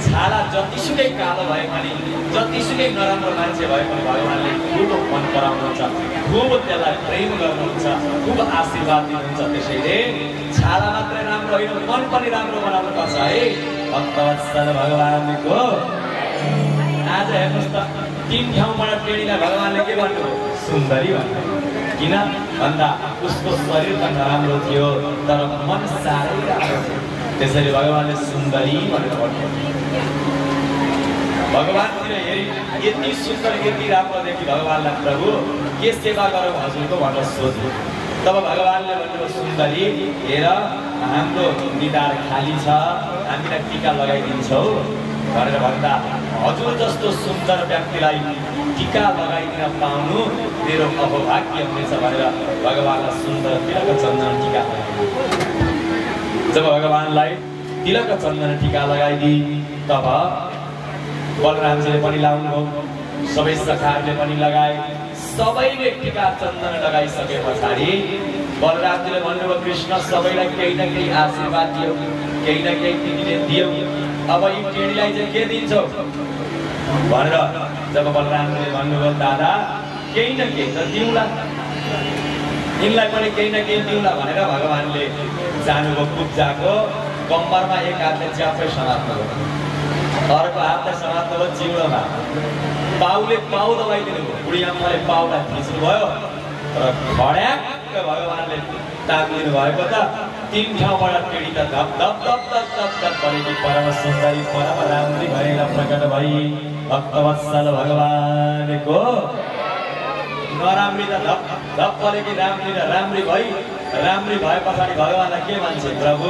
छाला जतिसुकै कालो भए पनि, जतिसुकै नराम्रो मान्छे भए पनि भगवानले खुब मन पराउनुहुन्छ, खुब त्यसलाई प्रेम गर्नुहुन्छ, खुब आशीर्वाद दिनुहुन्छ। त्यसैले छाला मात्रै राम्रो होइन, मन पनि राम्रो बनाउनुपर्छ है। भक्तवत्सल भगवानको आज हेर्नुहोस् त 3 ठाउँबाट टेढीलाई भगवानले के भन्नु? सुन्दरी भन्नु। किन भन्दा उसको शरीर त नराम्रो थियो तर मन साह्रै राम्रो थियो। त्यसैले भगवानले सुन्दरी भनेर भन्नु। भगवानतिर हेरी यति सुन्दर, यति राम्रो देखि भगवानलाई प्रभु के सेवा गरौँ हजुरको भनेर सोध्नु। तब भगवानले भन्नुभयो सुन्दरी हेर हाम्रो निधार खाली छ, हामीलाई टीका लगाइदिन्छौ भनेर भन्दा हजुर जस्तो सुन्दर व्यक्तिलाई टीका लगाइदिन पाउनु मेरो अभाग्य हुनेछ भनेर भगवानलाई सुन्दर तिलक चन्दन टीका लगाइदिए। जब भगवानलाई तिलक चन्दन टीका लगाइदिए तब बलरामजीले पनि लाउनुभयो, सबै सखाहरूले पनि लगाए। सबैले टीका चन्दन लगाइसके पछाडि बलरामजीले भन्नुभयो कृष्ण सबैलाई केही न केही आशीर्वाद दियो, केही न केही तिमीले दियो, अब यी टेढीलाई चाहिँ के दिन्छौ भनेर जब बलरामजीले भन्नुभयो दादा केही न केही त दिउँला, यिनलाई पनि केही न केही दिउँला भनेर भगवानले जानुभयो कुब्जाको कम्मरमा एक हातले च्याप्पै समात्नुभयो, अर्को हातले समात्नुभयो जिउडोमा, पाउले पाउ दबाइदिनु भयो, बुढी आमाले पाउलाई थिच्नुभयो र खड्याक्क भगवानले तान्दिनु भएको त 3 ठाउँबाट टेढी त धप धप धप धप धप धप परेकी परम सुन्दरी परम राम्री भएर प्रकट भई। भक्तवत्सल भगवानको नराम्री त धप धप परेकी राम्री र राम्री भई। राम्री भए पछाडि भगवानलाई के भन्छ? प्रभु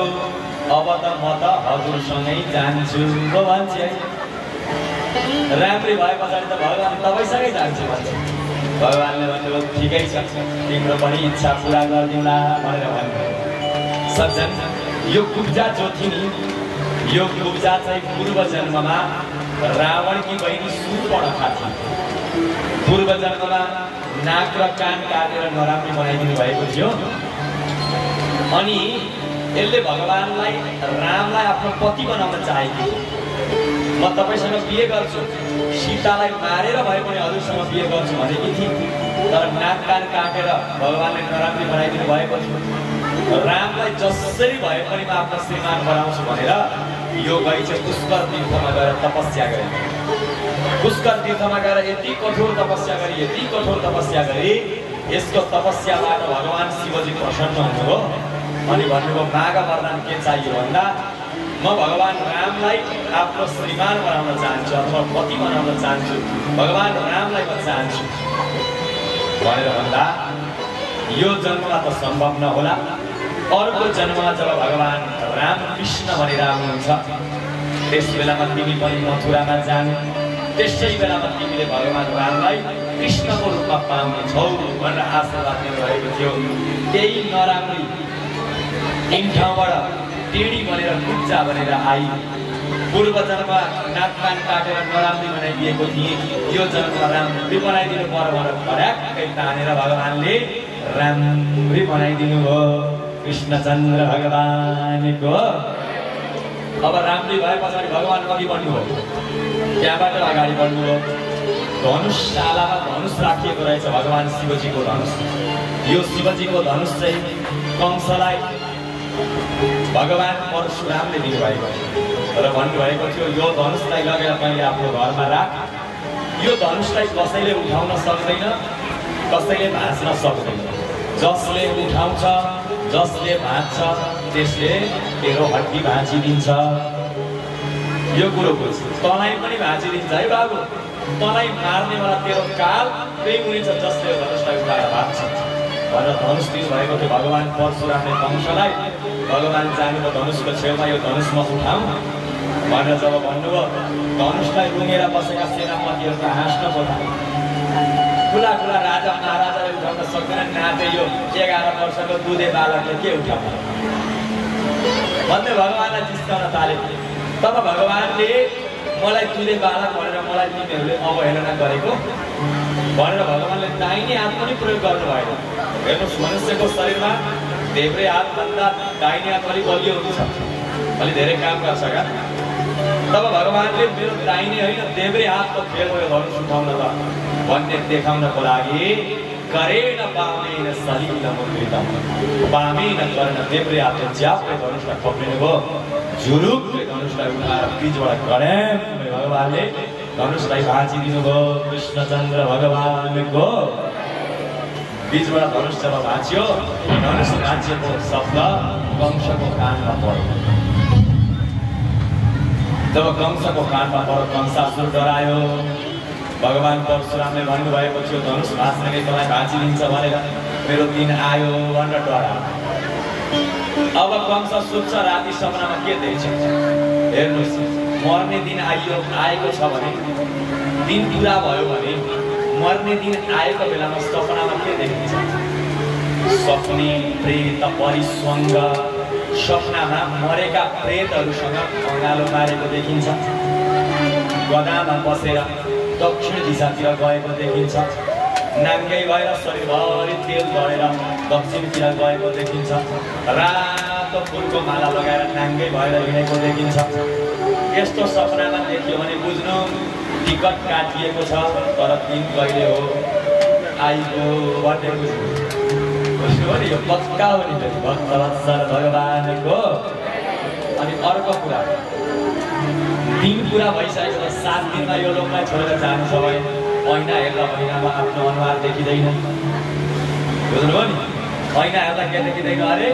अब त म त हजुरसँगै जान्छु भन्छ। राम्री भए पछाडि त भगवान तपाईँसँगै जान्छु भन्छ। भगवानले भन्नुभयो ठिकै छ, तिम्रो पनि इच्छा पुरा गरिदिउँला भनेर भन्नुभयो। सज्जन, यो कुब्जा जो थिए नि, यो कुब्जा चाहिँ पूर्व जन्ममा रावणकी बहिनी सूर्पणखा थिए। पूर्व जन्ममा नाक र कान काटेर नराम्री बनाइदिनु भएको थियो। अनि यसले भगवानलाई रामलाई आफ्नो पति बनाउन चाहेकी थियो। म तपाईसँग बिहे गर्छु, सीतालाई मारेर भए पनि हजुरसँग बिहे गर्छु भनेकी थिए। तर नाक कान काटेर भगवानले नराम्री बनाइदिनु भएको थियो। रामलाई जसरी भए पनि म आफ्नो श्रीमान बनाउँछु भनेर यो गई चाहिँ पुष्कर तीर्थमा गएर तपस्या गरे। पुष्कर तीर्थमा गएर यति कठोर तपस्या गरी यसको तपस्याबाट भगवान शिवजी प्रसन्न हुनुभयो अनि भन्नुभयो माग वरदान के चाहियो भन्दा म भगवान रामलाई आफ्नो श्रीमान बनाउन चाहन्छु अथवा पति बनाउन चाहन्छु भगवान रामलाई म चाहन्छु भनेर भन्दा यो जन्ममा त सम्भव नहोला अर्को जन्ममा जब भगवान राम कृष्ण भनेर आउनुहुन्छ त्यस बेलामा तिमी पनि मथुरामा जानु त्यसै बेलामा तिमीले भगवान रामलाई कृष्णको रूपमा पाउनेछौ भनेर आशीर्वाद दिनुभएको थियो। त्यही नराम्री तीन ठाउँबाट टेढी बनेर कुच्चा बनेर आई पूर्व जन्ममा नाक कान काटेर नराम्री बनाइदिएको थिए यो जन्ममा राम्री बनाइदिनु पर्यो भनेर फर्याक्कै तानेर भगवानले राम्री बनाइदिनु भयो कृष्णचन्द्र भगवानको। अब राम्री भए पछाडि भगवान अघि बढ्नुभयो त्यहाँबाट अगाडि बढ्नुभयो धनुषशालामा धनुष राखिएको रहेछ भगवान शिवजीको धनुष। यो शिवजीको धनुष चाहिँ कंसलाई भगवान परशुरामले दिनुभएको र भन्नुभएको थियो यो धनुषलाई लगेर मैले आफ्नो घरमा राख यो धनुषलाई कसैले उठाउन सक्दैन कसैले भाँच्न सक्दैन जसले उठाउँछ जसले भाँच्छ त्यसले तेरो हड्डी भाँचिदिन्छ यो कुरो बुझ तँलाई पनि भाँचिदिन्छ है बाबु तँलाई मार्नेवाला तेरो काल त्यही हुनेछ जसले यो धनुषलाई उठाएर भाँच्छ भनेर धनुष दिनुभएको थियो भगवान परशुरामले कंसलाई। भगवान जानुभयो धनुषको छेउमा यो धनुषमा उठाउँ भनेर जब भन्नुभयो धनुषलाई रुँगेर बसेका सेनापतिहरू हाँस्न खोज्यो ठुला ठुला राजा महाराजाले उठाउन सक्दैन नाथे यो 11 वर्षको दुधे बालकले के उठाउनु भन्दै भगवानलाई जिस्काउन थाले। तब भगवानले मलाई दुधे बालक भनेर मलाई तिमीहरूले अवहेलना गरेको भनेर भगवानले दाहिने हात पनि प्रयोग गर्नु भएन। हेर्नुहोस् मनुष्यको शरीरमा देब्रे हातभन्दा दाहिने हात अलिक बलियो हुन्छ अलि धेरै काम गर्छ क्या। तब भगवानले मेरो दाहिने होइन देब्रे हातको खेल भयो धनुष उठाउन त भन्ने देखाउनको लागि करेण पामेन सलिल मुद्रितम पामेन कर्ण देब्रे हातले च्याप्पै धनुषलाई पक्रिनु भयो झुरुकले धनुषलाई उठाएर बीचबाट गड्याम भगवानले धनुषलाई भाँचिदिनु भयो कृष्णचन्द्र भगवानको। बीचबाट धनुष जब भाँच्यो धनुष भाँचिएको शब्द कंसको कानमा पर्यो। जब कंसको कानमा पर्यो कंसासुर डरायो भगवान परशुरामले भन्नुभएको थियो धनुष भाँच्नेले तँलाई भाँचिदिन्छ भनेर मेरो दिन आयो भनेर डरायो। अब कंस सोध्छ राति सपनामा के देख्छ हेर्नुहोस् मर्ने दिन आएको छ भने दिन पुरा भयो भने मर्ने दिन आएको बेलामा सपनामा के देखिन्छ सपनी प्रेत परिस्वङ्ग सपनामा मरेका प्रेतहरूसँग अँगालो मारेको देखिन्छ गदामा बसेर दक्षिण दिशातिर गएको देखिन्छ नाङ्गै भएर शरीरभरि तेल झरेर दक्षिणतिर गएको देखिन्छ रातो फुलको माला लगाएर नाङ्गै भएर हिँडेको देखिन्छ। यस्तो सपनामा देखियो भने बुझ्नु टिकट काटिएको छ तर दिन कहिले हो आइगो भन्ने बुझ्नु नि यो पक्का हो नि भक्तवत्सल भगवानको। अनि अर्को कुरा दिन पुरा भइसकेको छ 7 दिनमा यो लोकलाई छोडेर जानु छ भने ऐना हेर्दा ऐनामा आफ्नो अनुहार देखिँदैन बुझ्नुभयो नि ऐना हेर्दा के देखिँदैन अरे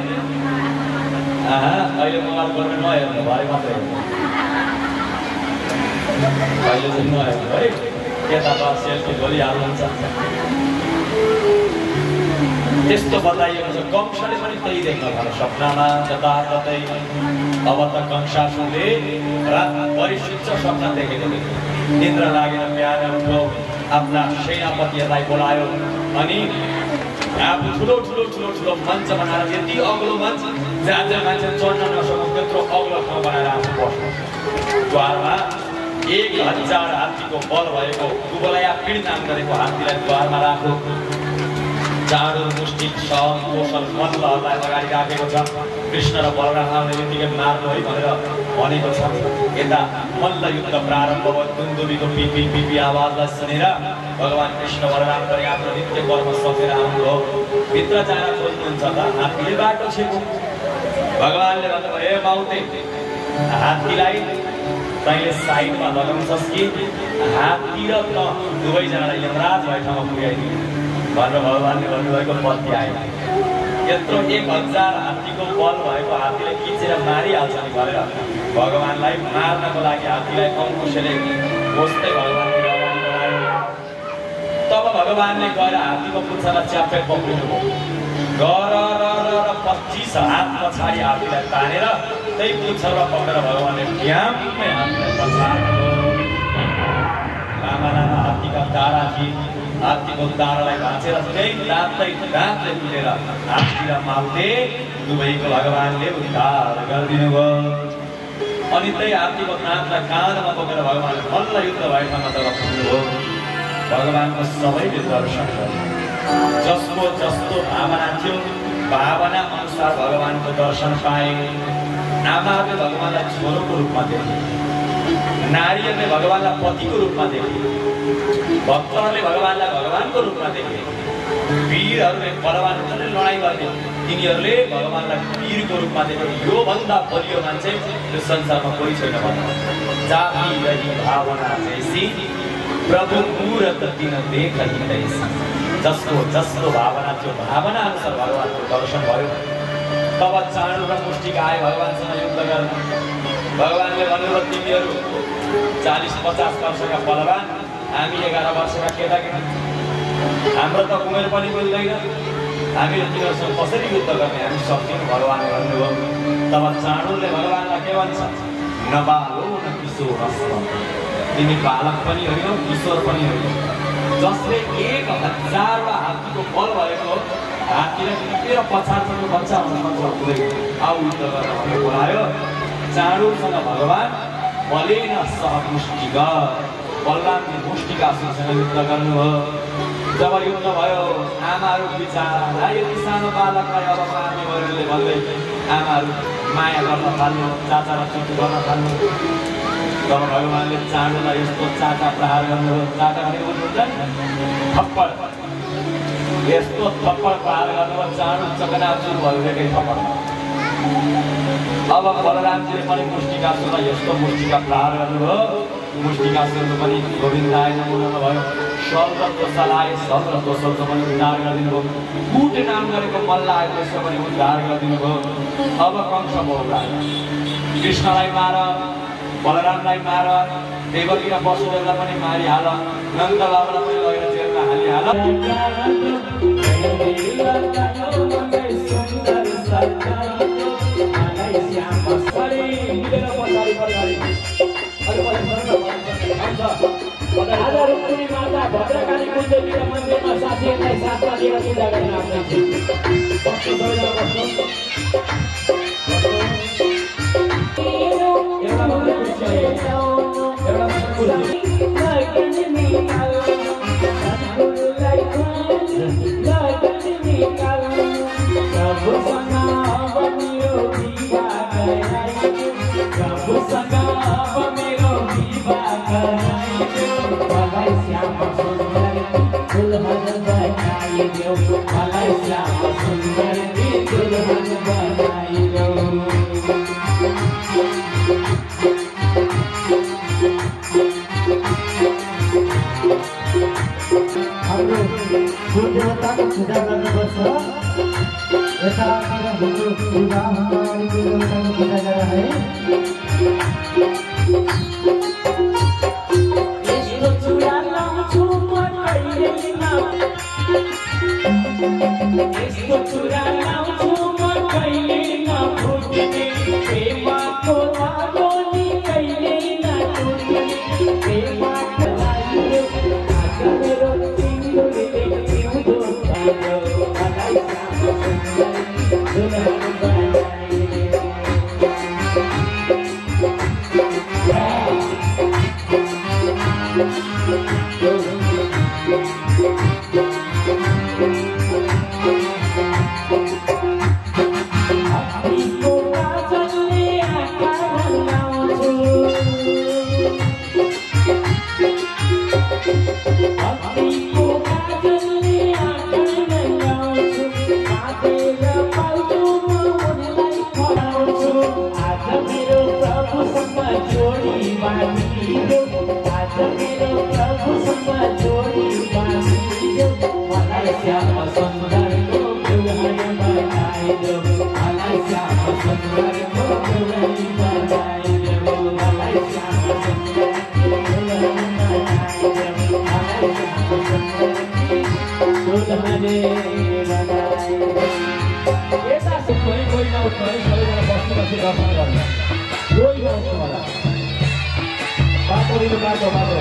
अहिले मोबाइल गर्नु नहेर्नु भरे मात्रै अहिले चाहिँ नहेर्नु है यता त सेल्फी बोलिहाल्नुहुन्छ त्यस्तो बताइएको छ। कंसले पनि त्यही देख्न थाल्यो सपनामा जताततै। अब त कंसासुरले रातभरि सुत्छ सपना देखेको निद्रा लागेर बिहान उठ्यो आफ्ना सेनापतिहरूलाई बोलायो अनि आफू ठुलो ठुलो ठुलो ठुलो मञ्च बनाएर यति अग्लो मञ्च जहाँ जहाँ मान्छे चढ्न नसक्नु त्यत्रो अग्लो ठाउँ बनाएर आफू बस्नु द्वारमा 1000 हात्तीको बल भएको दुबलया पीडित नाम गरेको हात्तीलाई द्वारमा राख्यो चाँडो मुष्टिक सब कौशल मल्लहरूलाई अगाडि राखेको छ। कृष्ण र बलरामले यतिकै मार्नु है भनेर भनेको छ। यता मल्ल युद्ध प्रारम्भ भयो दुन्दुबीको पिपी पिपी आवाजलाई सुनेर भगवान कृष्ण बलराम पनि आफ्नो नित्य कर्म सकेर आउनुभयो। भित्र जान खोज्नुहुन्छ त हात्तीले बाटो छेक्यो। भगवानले भन्नुभयो हे माउते हात्तीलाई तैँले साइडमा लगाउँछस् कि हात्ती र त दुवैजनालाई यमराज भए ठाउँमा पुर्याइदिए भनेर भगवान्ले भन्नुभएको पत्ती आयो। यत्रो 1000 हात्तीको बल भएको हात्तीले खिचेर मारिहाल्छ नि भनेर भगवान्लाई मार्नको लागि हात्तीलाई अङ्कुशले खोज्दै भगवान्ले अगाडि बढायो। तब भगवान्ले गएर हात्तीको पुच्छालाई च्याप्पै पक्रिनुभयो। गर 25 हात पछाडि हात्तीलाई तानेर त्यही पुच्छालाई पक्रेर भगवान्ले ड्याम्मै हात्तीलाई पछाड्नुभयो। लामा लामा हात्तीका दारा थिए। हात्तीको दारालाई भाँचेर त्यही दाँतले तुलेर हात्ती र माउते दुवैको भगवान्ले उद्धार गरिदिनु भयो। अनि त्यही हात्तीको दाँतलाई काँधमा बोकेर भगवान्ले बल्ल युद्ध भए ठाउँमा जब पुग्नुभयो भगवान्को सबैले दर्शन गरे। जसको जस्तो भावना थियो भावना अनुसार भगवान्को दर्शन पाए। आमाले भगवान्लाई छोरोको रूपमा देखे, नारीहरूले भगवान्लाई पतिको रूपमा देखे, भक्तहरूले भगवान्लाई भगवान्को रूपमा देखे, वीरहरूले बलवानहरूले लडाइँ गर्ने तिनीहरूले भगवान्लाई वीरको रूपमा देखे। योभन्दा बलियो मान्छे यो संसारमा कोही छैन भन्नु। जाति रही भावना जैसी प्रभु मूरत दिन देख तैसी। जसको जस्तो भावना थियो भावना अनुसार भगवान्को दर्शन भयो। तब चाँडो र मुष्टिका आए भगवान्सँग युद्ध गर्न। भगवान्ले भन्नुभयो तिमीहरू 40-50 वर्षका बलवान, हामी 11 वर्षका केटाकेटी, हाम्रो त उमेर पनि बोल्दैन, हामीले तिनीहरूसँग कसरी युद्ध गर्ने, हामी सक्छौँ भगवान्ले भन्नुभयो। तब चाँडोले भगवान्लाई के भन्छ, नबालो न किशोर रस्म, तिमी बालक पनि होइनौ किशोर पनि होइनौ। जसले 1000 हात्तीको बल भएको हात्तीलाई टिपेर पछाडको बच्चा हुन सक्छ आउ युद्ध गर्न भनेर बोलायो। चाँडोसँग भगवान् बलेन सह मुष्टिका बलरामले मुष्टिकासुरसँग युद्ध गर्नुभयो। जब युद्ध भयो आमाहरू बिचारा यति सानो बालकलाई अब मार्ने गरेरले भन्दै आमाहरू माया गर्न थाल्नु, चाचा र चुटु गर्न थाल्नु। तब भगवान्ले चाँडोलाई यस्तो चाटा प्रहार गर्नुभयो। चाटा भनेको बुझ्नुहुन्छ नि, थप्पड। यस्तो थप्पड प्रहार गर्नुभयो चाँडो चकनाचुर भयो एकै थप्पडमा। अब बलरामजीले पनि मुष्टिकासुरलाई यस्तो मुष्टिका प्रहार गर्नुभयो। मुष्टिकासुरको पनि गोविन्दाय नमो नमः भयो। सल र दोषालाय सल र दोषलको पनि उद्धार गरिदिनु भयो। कुट नाम गरेको मल्लाय त्यसको पनि उद्धार गरिदिनु भयो। अब कंस बहुराज कृष्णलाई मार, बलरामलाई मार, देवकी र वसुदेवलाई पनि मारिहाल, नन्द बाबालाई पनि लगेर जेलमा हालिहाल। आज रुक्मिणी माता भद्रकाली कुलदेवीका मन्दिरमा साथीहरूलाई साथमा लिएर पूजा गर्न आउँदै थिए। बस्नु सबैजना बस्नु। एउटा मात्रै कुर्सी है, एउटा मात्रै कुर्सी। देवताको पूजा गर्नुपर्छ। यता देवताको पूजा गरेर है जोड़ी हात मेरो प्रभुसँग जोडी बाँधिदेऊ मलाई श्याम सुन्दरको दुहाई बनाइदेऊ मलाई श्याम सुन्दरको दुहाई बनाइदेऊ मलाई श्याम सुन्दरको दुहाई बनाइदेऊ मलाई श्याम सुन्दरको दुहाई बनाइदेऊ यता कोही कोही नउठ्ने सबैजना बस्नु बसी दर्शन गर्ने कोही नउठ्नु होला बाटो बाटो बाटो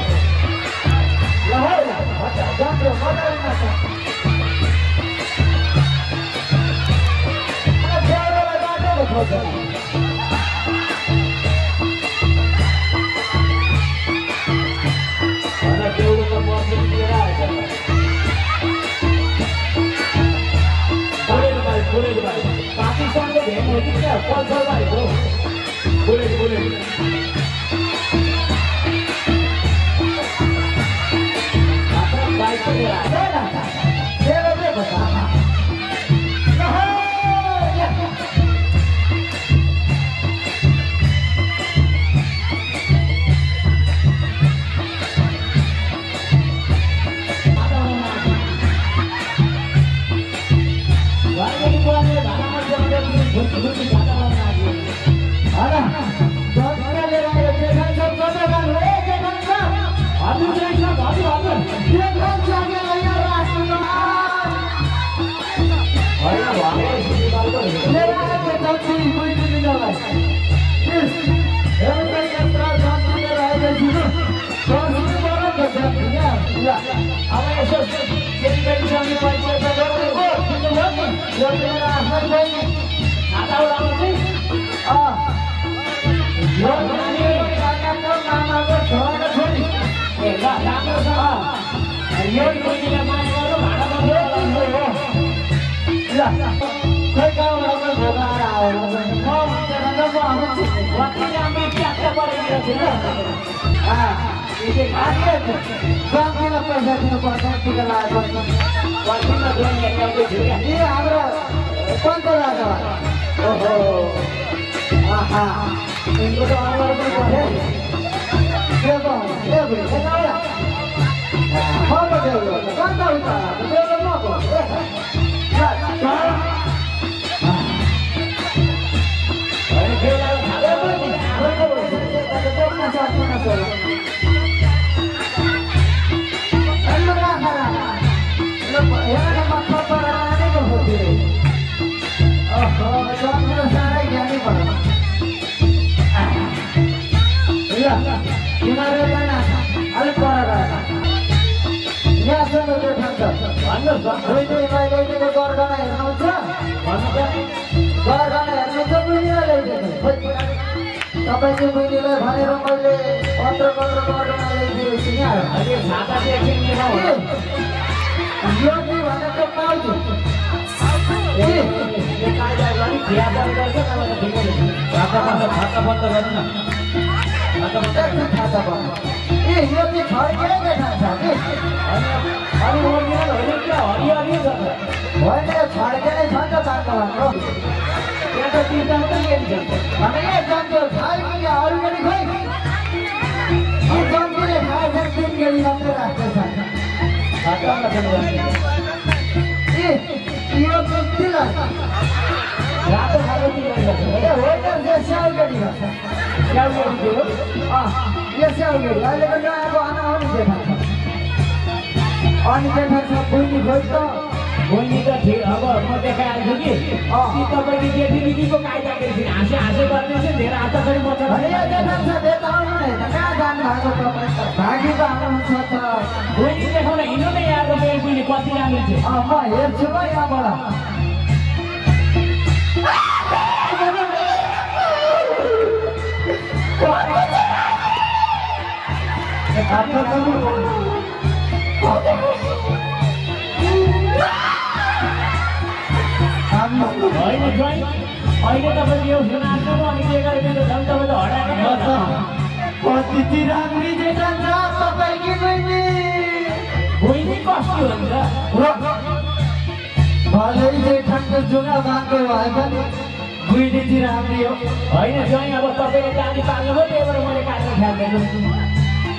ल है जाम्रो मजाले छ ज्यादालाई बाटो खोज्छ अनि देउडको मर्जिन लिएर आएछ बुलेट भाइ पाकिस्तानको भेट हो कि क्या पल्सर भाइ हो बुलेट बाइक पनि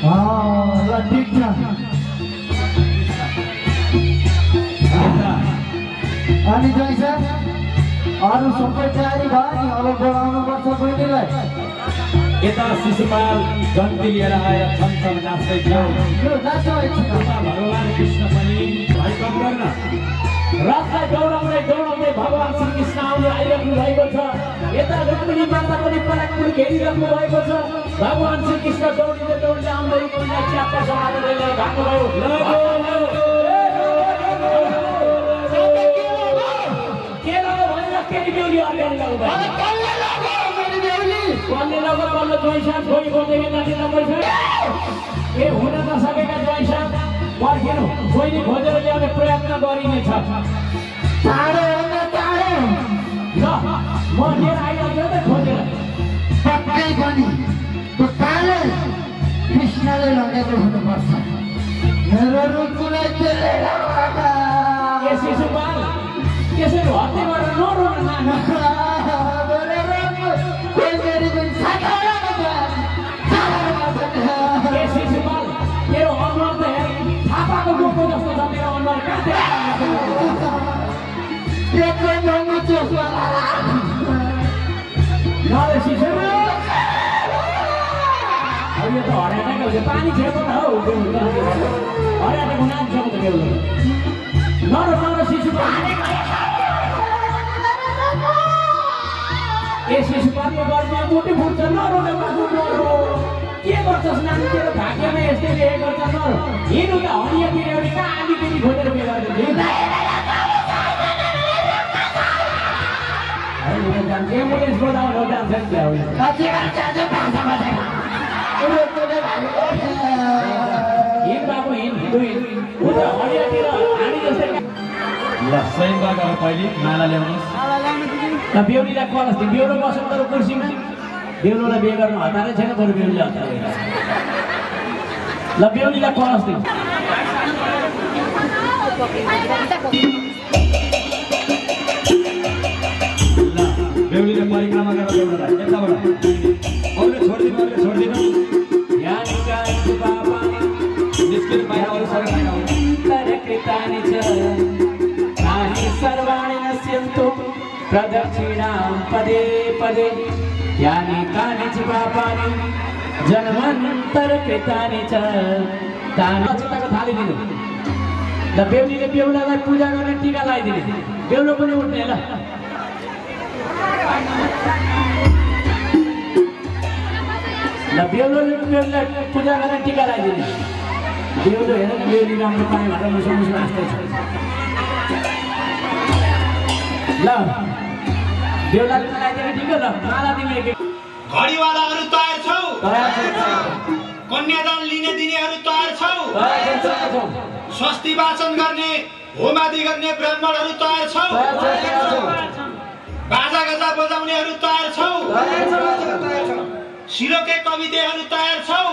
ल ठिक छ अनि जैसा अरू सबै तयारी भयो नि अब बोलाउनुपर्छ बहिनीलाई यता शिशुपाल जन्ती लिएर आएर छमछम नाच्दैछ यो नाच्नु एकछिन भगवान कृष्ण पनि भाइ कम गर्न रथलाई दौडाउँदै दौडाउँदै भगवान श्रीकृष्ण आउनु आइरहनु भएको छ यता रुक्मिणी माता पनि पराकपुर घेरिरहनु भएको छ भगवान श्रीकृष्ण दौडिँदै दौडिँदै आउँदै रुक्मिणीलाई च्याप्पा समातेर लिएर भाग्नुभयो ए हुन नसकेका ज्वाइँ पर्खेनु बहिनी खोजेर ल्याउने प्रयत्न गरिनेछ ल म लिएर आइरहेको त खोजेर पक्कै पनि त्यो काले कृष्णले लगेको हुनुपर्छ मेरो रुकुलाई त्यसले ए शिशुपाल त्यसरी हत्या गरेर नरोन नाना ए शिशुपाल तेरो अनुहार त हेर थापाको गोको जस्तो छ मेरो अनुहार काटेर नरे शिशु अब यो त हराएको हुन्छ पानी छेको त हौ हराएको नाम छ त बेहुलो नरो शिशुपाल ए शिशुपालको गर्मी मुटु फुट्छ नरोने बाबु नरो के गर्छस् नानी तेरो भाग्यमा यस्तै बिहे गर्छ नरो हिँड्नु त हरियातिर एउटी काली केटी खोजेर बिहे गर्दै एम्बुलेन्स बोलाउनु जान्छ नि हिँड बाबु हिँड उता हरियातिर हानी जस्तै ल स्वयंबाट पहिले माला ल्याउनुहोस् ल बेहुलीलाई कलस दिनु बेहुलो बस्नु तर कुर्सीमा बेहुलोलाई बिहे गर्नु हतारै छैन बरु बेहुलीले हतार ल बेहुलीलाई कलस दिनु ल बेहुलीले परिक्रमा गरेर ल्याउनलाई यताबाट अरूले छोडिदिनु निस्किनु बाहिर अरू सबै सर्वाणि नश्यन्तु प्रदक्षिणां पदे पदे यानि कानि च पापानि जन्मान्तरकृतानि च तानि चिताको थाली दिनु ल बेहुलीले बेहुलालाई पूजा गर्ने टीका लगाइदिने बेहुलो पनि उठ्ने ल बेहुलोले बेहुलीलाई पूजा गर्ने टीका लगाइदिने बेहुलो हेर बेहुली राम्रो पाए भनेर मुसो मुसो हाँस्दैछ ल बेहुलाले लगाइदिने टीका ल माला दिने घडीवालाहरू तयार छौ कन्यादान लिने दिनेहरू तयार छौ स्वस्ति वाचन गर्ने होमादि गर्ने ब्राह्मणहरू तयार छौ बाजा गाजा बजाउनेहरू तयार छौ सिरोके कवितेहरू तयार छौ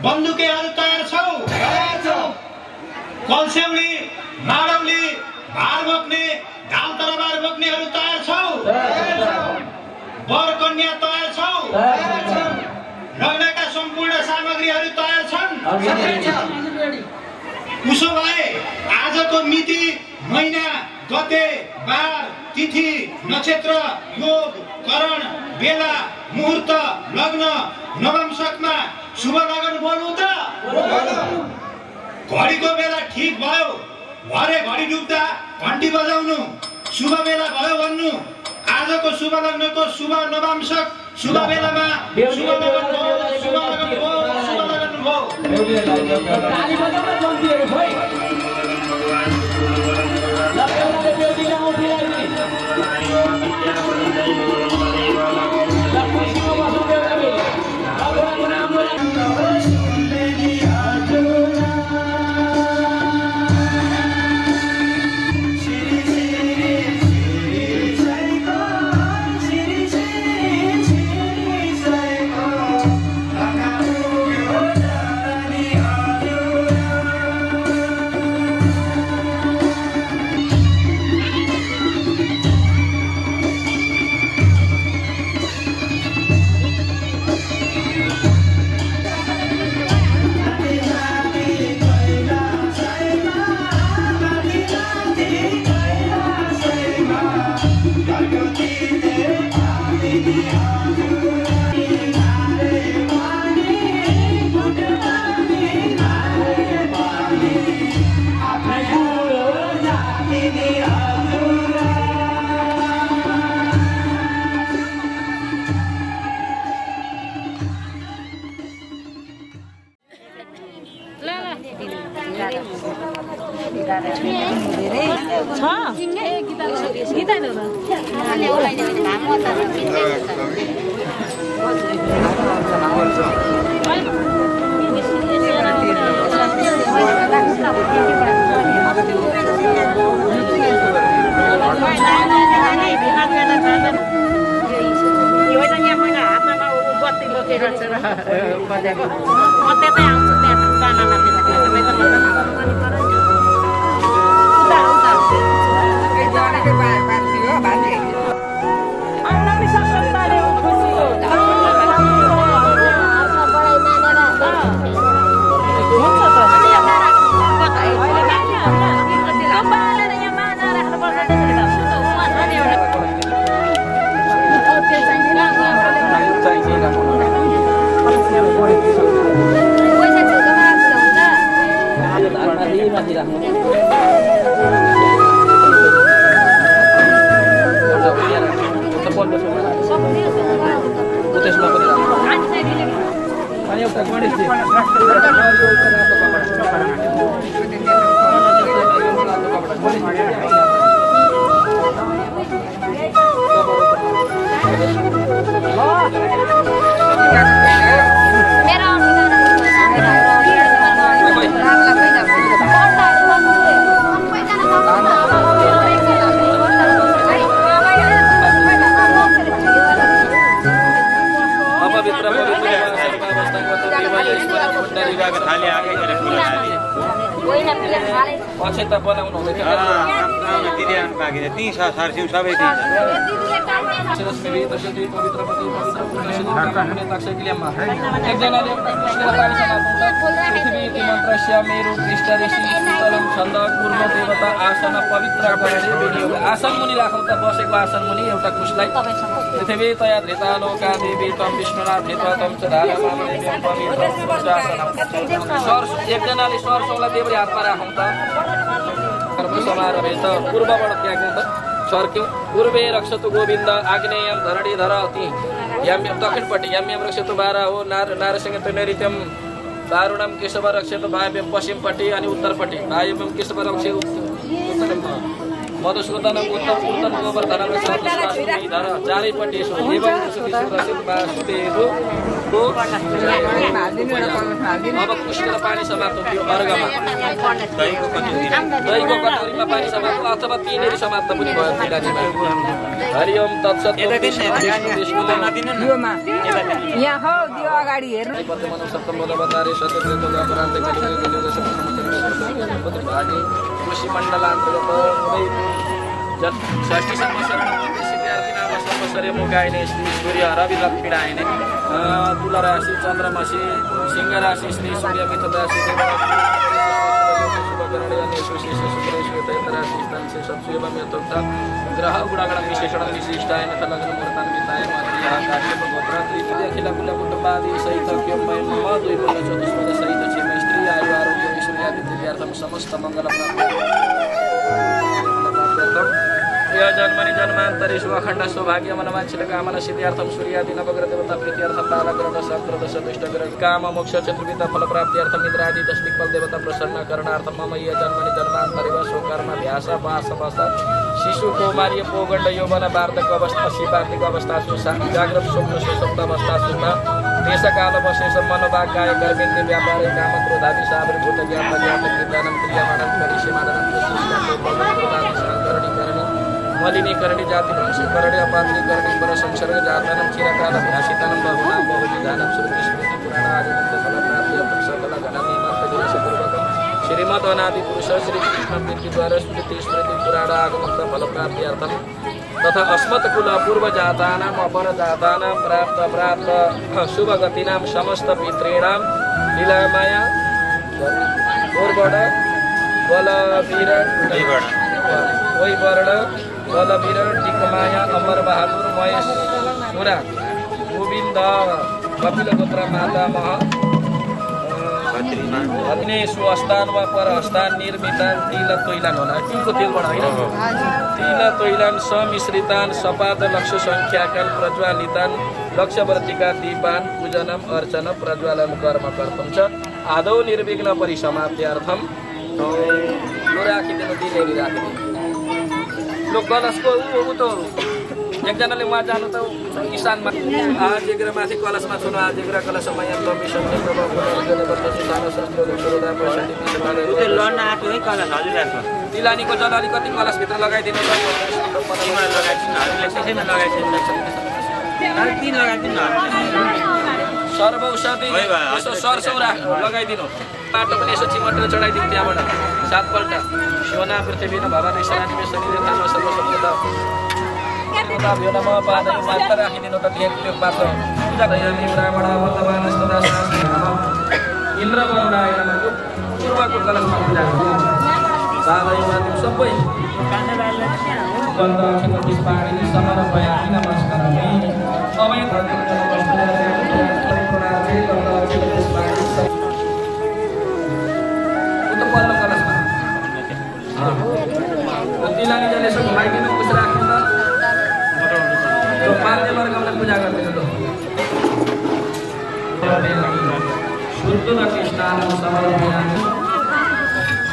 बन्दुकेहरू तयार छौ कलस्यौली माडौली भार बोक्ने ढाल तरबार बोक्नेहरू तयार छौ वर कन्या तयार छौ लग्नका सम्पूर्ण सामग्रीहरू तयार छन् उसो भए आजको मिति महिना गते बार तिथि नक्षत्र योग करण बेला मुहूर्त लग्न नवंशकमा शुभ लगन बोल्नु त घडीको बेला ठिक भयो भरे घडी डुब्दा घन्टी बजाउनु शुभ बेला भयो भन्नु आजको शुभ लग्नको शुभ नवंशक शुभ बेलामा शुभ लगन भयो शुभ लगन भयो शुभ लगन भयो ताली बजाउन जन्तीहरू खोइ ल बेहुलाले बेहुलीलाई उठिरहेको ल खुसीमा बस्नु बेहुला भगवानको नाम आसन मुनि राखौँ त बसेको आसन मुनि एउटा कुशलाई पृथ्वी तया धृतालोका देवी तम विष्णुनाथ धृत तम च धारा मामदेवी पवित्र सर एकजनाले सरसौला देवरी हातमा राखौँ त कर्म समारोह त पूर्वबाट त्यागौँ त सर्क्यौँ पूर्वे रक्षतु गोविन्द आग्नेयम धरणी धरती यम्यम दक्षिणपट्टि यम्यम रक्षतु बारा हो नारसिंह नैऋत्यम दारुणम केशव रक्षतु भाव्यम पश्चिमपट्टि अनि उत्तरपट्टि भाव्यम केशव रक्षतु उत्तरम मधुसूदनम उत्तर गोवर्धनम धर चारैपट्टि यसो एवं वासुदेवो अब पुष्कर पानी समात्नु त्यो अर्घमा दहीको कटोरीमा पानी समात्नु अथवा तीनेरी समात्नु पनि भयो पिताजीमा हरि ओम तत्सत यहाँ हो त्यो अगाडि हेर्नु पद्मनु सप्तम बोधवतारे सत्यव्रत अपरान्त कृषि मण्डलान्तर्गत षष्ठी विद्यार्थी नाम सर्वसर्य मुगाइने श्री सूर्य रविद्रथ पीडाइने तुला राशि चन्द्रमसी सिंह राशि श्री सूर्य मिथुन राशि ग्रह गुणागण विशेषण विशिष्टाय लग्न मुहूर्तान विताय अखिल कुल कुटुंबादि सहित चतुष्पद सहित क्षेम स्त्री आयु आरोग्य ऐश्वर्यार्थम समस्त मंगल प्राप्त जन्मनि जन्मान्तरेषु अखण्ड सौभाग्य मनवाञ्छित कामना सिद्ध्यर्थम सूर्यादि नवग्रह देवता प्रीत्यर्थम बालग्रह सत्रदश दुष्टग्रह काम मोक्ष चतुर्विध फल प्राप्त्यर्थम इंद्रादि दशमिक फल देवता प्रसन्न करणार्थम मम ये जन्मनि जन्मान्तरे स्वकर्म ध्यास वासवसा शिशु कौमार्य पौगण्ड यौवन वार्धक अवस्था शिवार्थिक अवस्थासु जाग्रत स्वप्न सुषुप्त अवस्थासु देशकाल वशेष मनोभाग काय गर्भेन्द्र व्यापार काम क्रोधादि सावभूत ज्ञान ज्ञान ज्ञानम क्रियामाणम करिष्यमाणम मलिनीकरणी जाति भंशीकरणी अपात्रीकरणी पर संसर्ग जातनम चिरकाल भाषितनम बहुनाम बहुविधानम श्रुति स्मृति पुराण आदि फल प्राप्ति सकल गणनी मंत्रपूर्वकम श्रीमद अनादि पुरुष श्री कृष्ण प्रीति द्वारा स्मृति स्मृति पुराण आगमन फल प्राप्त्यर्थम तथा अस्मत् कुल पूर्व जातानाम अपर जातानाम प्राप्त शुभ गतिनाम समस्त पितॄणाम लीलामाया पूर्वड बलवीर वैवर्ण बलवीर टिकमाया अमर बहादुर महेश सुरा गोविन्द कपिल गोत्र माता मह अग्ने सुअस्तान वा पर हस्तान निर्मितान तिल तैलान होला तिलको तेलबाट होइन तिल तैलान समिश्रितान सपाद लक्ष्य संख्याकान प्रज्वालितान लक्ष्यवर्तिका दीपान पूजनम अर्चन प्रज्वालन कर्म कर्तुं च आदौ निर्विघ्न परिसमाप्त्यर्थम लो राखिदिनु दिनेरी राखिदिनु लो कलशको ऊ त एकजनाले उहाँ जानु त किसानमा आजेग्र माथि कलशमा छुनु आजेग्र कलशमा यहाँ लमिसन तिलानीको जल अलिकति कलशभित्र लगाइदिनु सर्वौषधि यसो सरसौ लगाइदिनु पाटो पनि यसो चिमटेर चढाइदिनु त्यहाँबाट 7 पल्ट शिवना पृथ्वी भवन ईश्वरानी मेसनी थान सर्वसम्मत भ्यो नम पादै मात्र राखिदिनु त त्यो पात्र पूजा गयामी ब्राह्मण वर्तमान सदा इन्द्र वरुणाय नमः पूर्वको कलशमा पूजा गर्नु साधै माध्यम सबै बन्द अक्षत पाणी समर्पयामि नमस्कारमि अवै धर्म पल्लो कलशमा तिलानी जले यसो घुमाइदिनु कुछ राख्नु त पार्ने वर्गलाई पूजा गरिदिनु शुद्ध कृष्णान समर्पयामि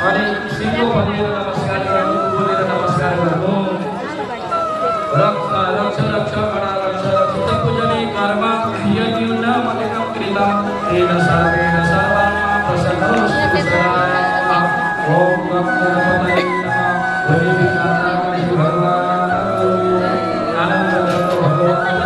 अनि सिंहो भनेर नमस्कार गर्नु बोलेर नमस्कार गर्नु रक्ष बडा रक्ष पूजने कर्म यन्युन मलिनं कृतं तेन सर्वेण सर्वात्मा प्रसन्नो ओम गणपतये नमः हरि विष्णु भगवान आनंद भगवान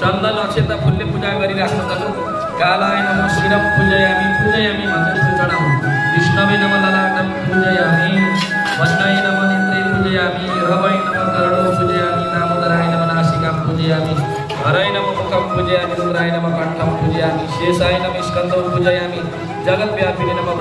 चन्दन अक्षता फुलले पूजा गरिराख्नु पर्छ कालाय नमः शिरं पूजयामि भन्दै फुल चढाउनु विष्णवे नमः ललाटं पूजयामि वज्रय नमः नेत्रे पूजयामि रवै नमः कर्णो पूजयामि दामोदराय नमः नासिकां पूजयामि हरय नमः मुखं पूजयामि रुद्राय नमः कण्ठं पूजयामि शेषाय नमः स्कन्दं पूजयामि जगद्व्यापिने नमः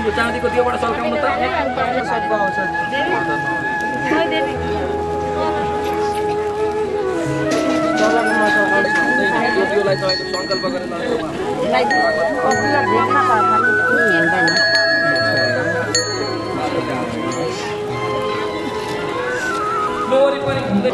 यो चाँदीको दियोबाट सल्काउनु त दियोलाई तपाईँको सङ्कल्प गरेर वरिपरि घुम्दै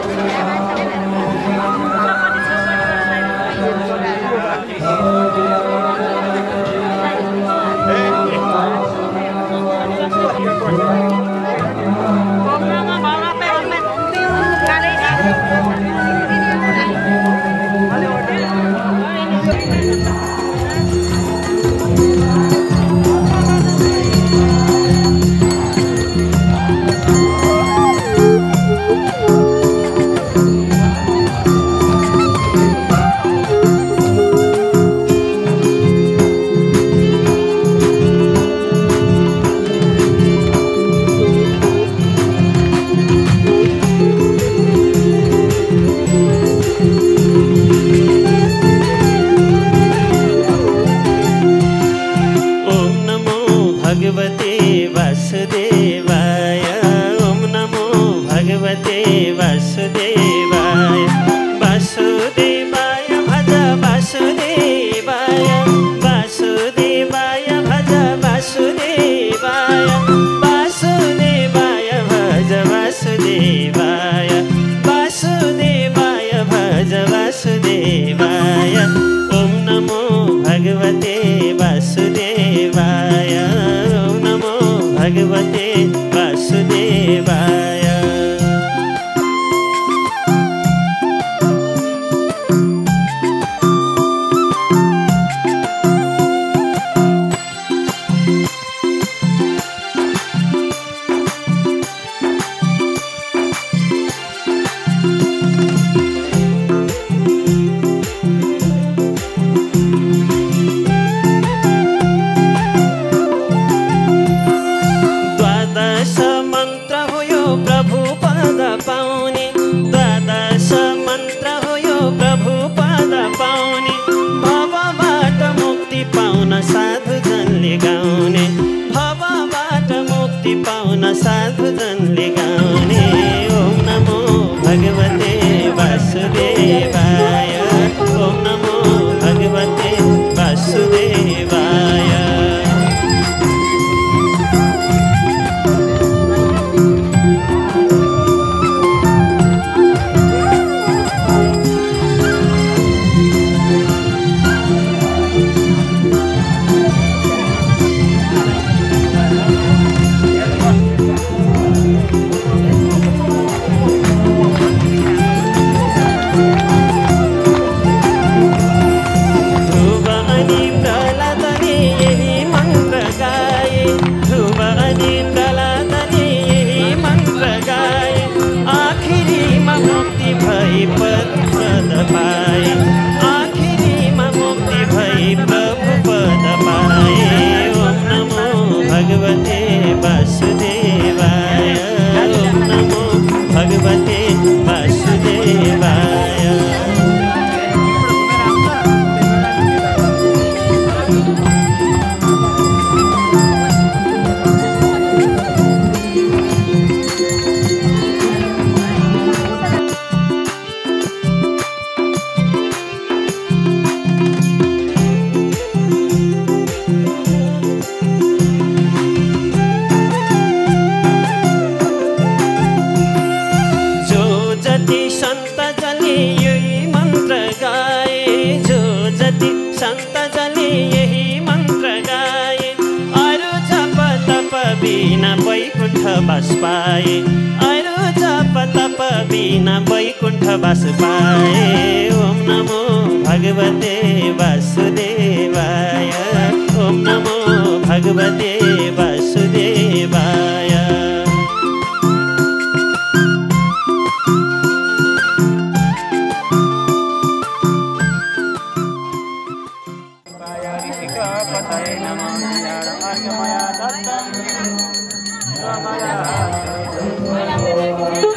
बास पाए अरु जप तप बिना वैकुण्ठ बास पाए ओम नमो भगवते वासुदेवाय ओम नमो भगवते वासुदेवाय Namo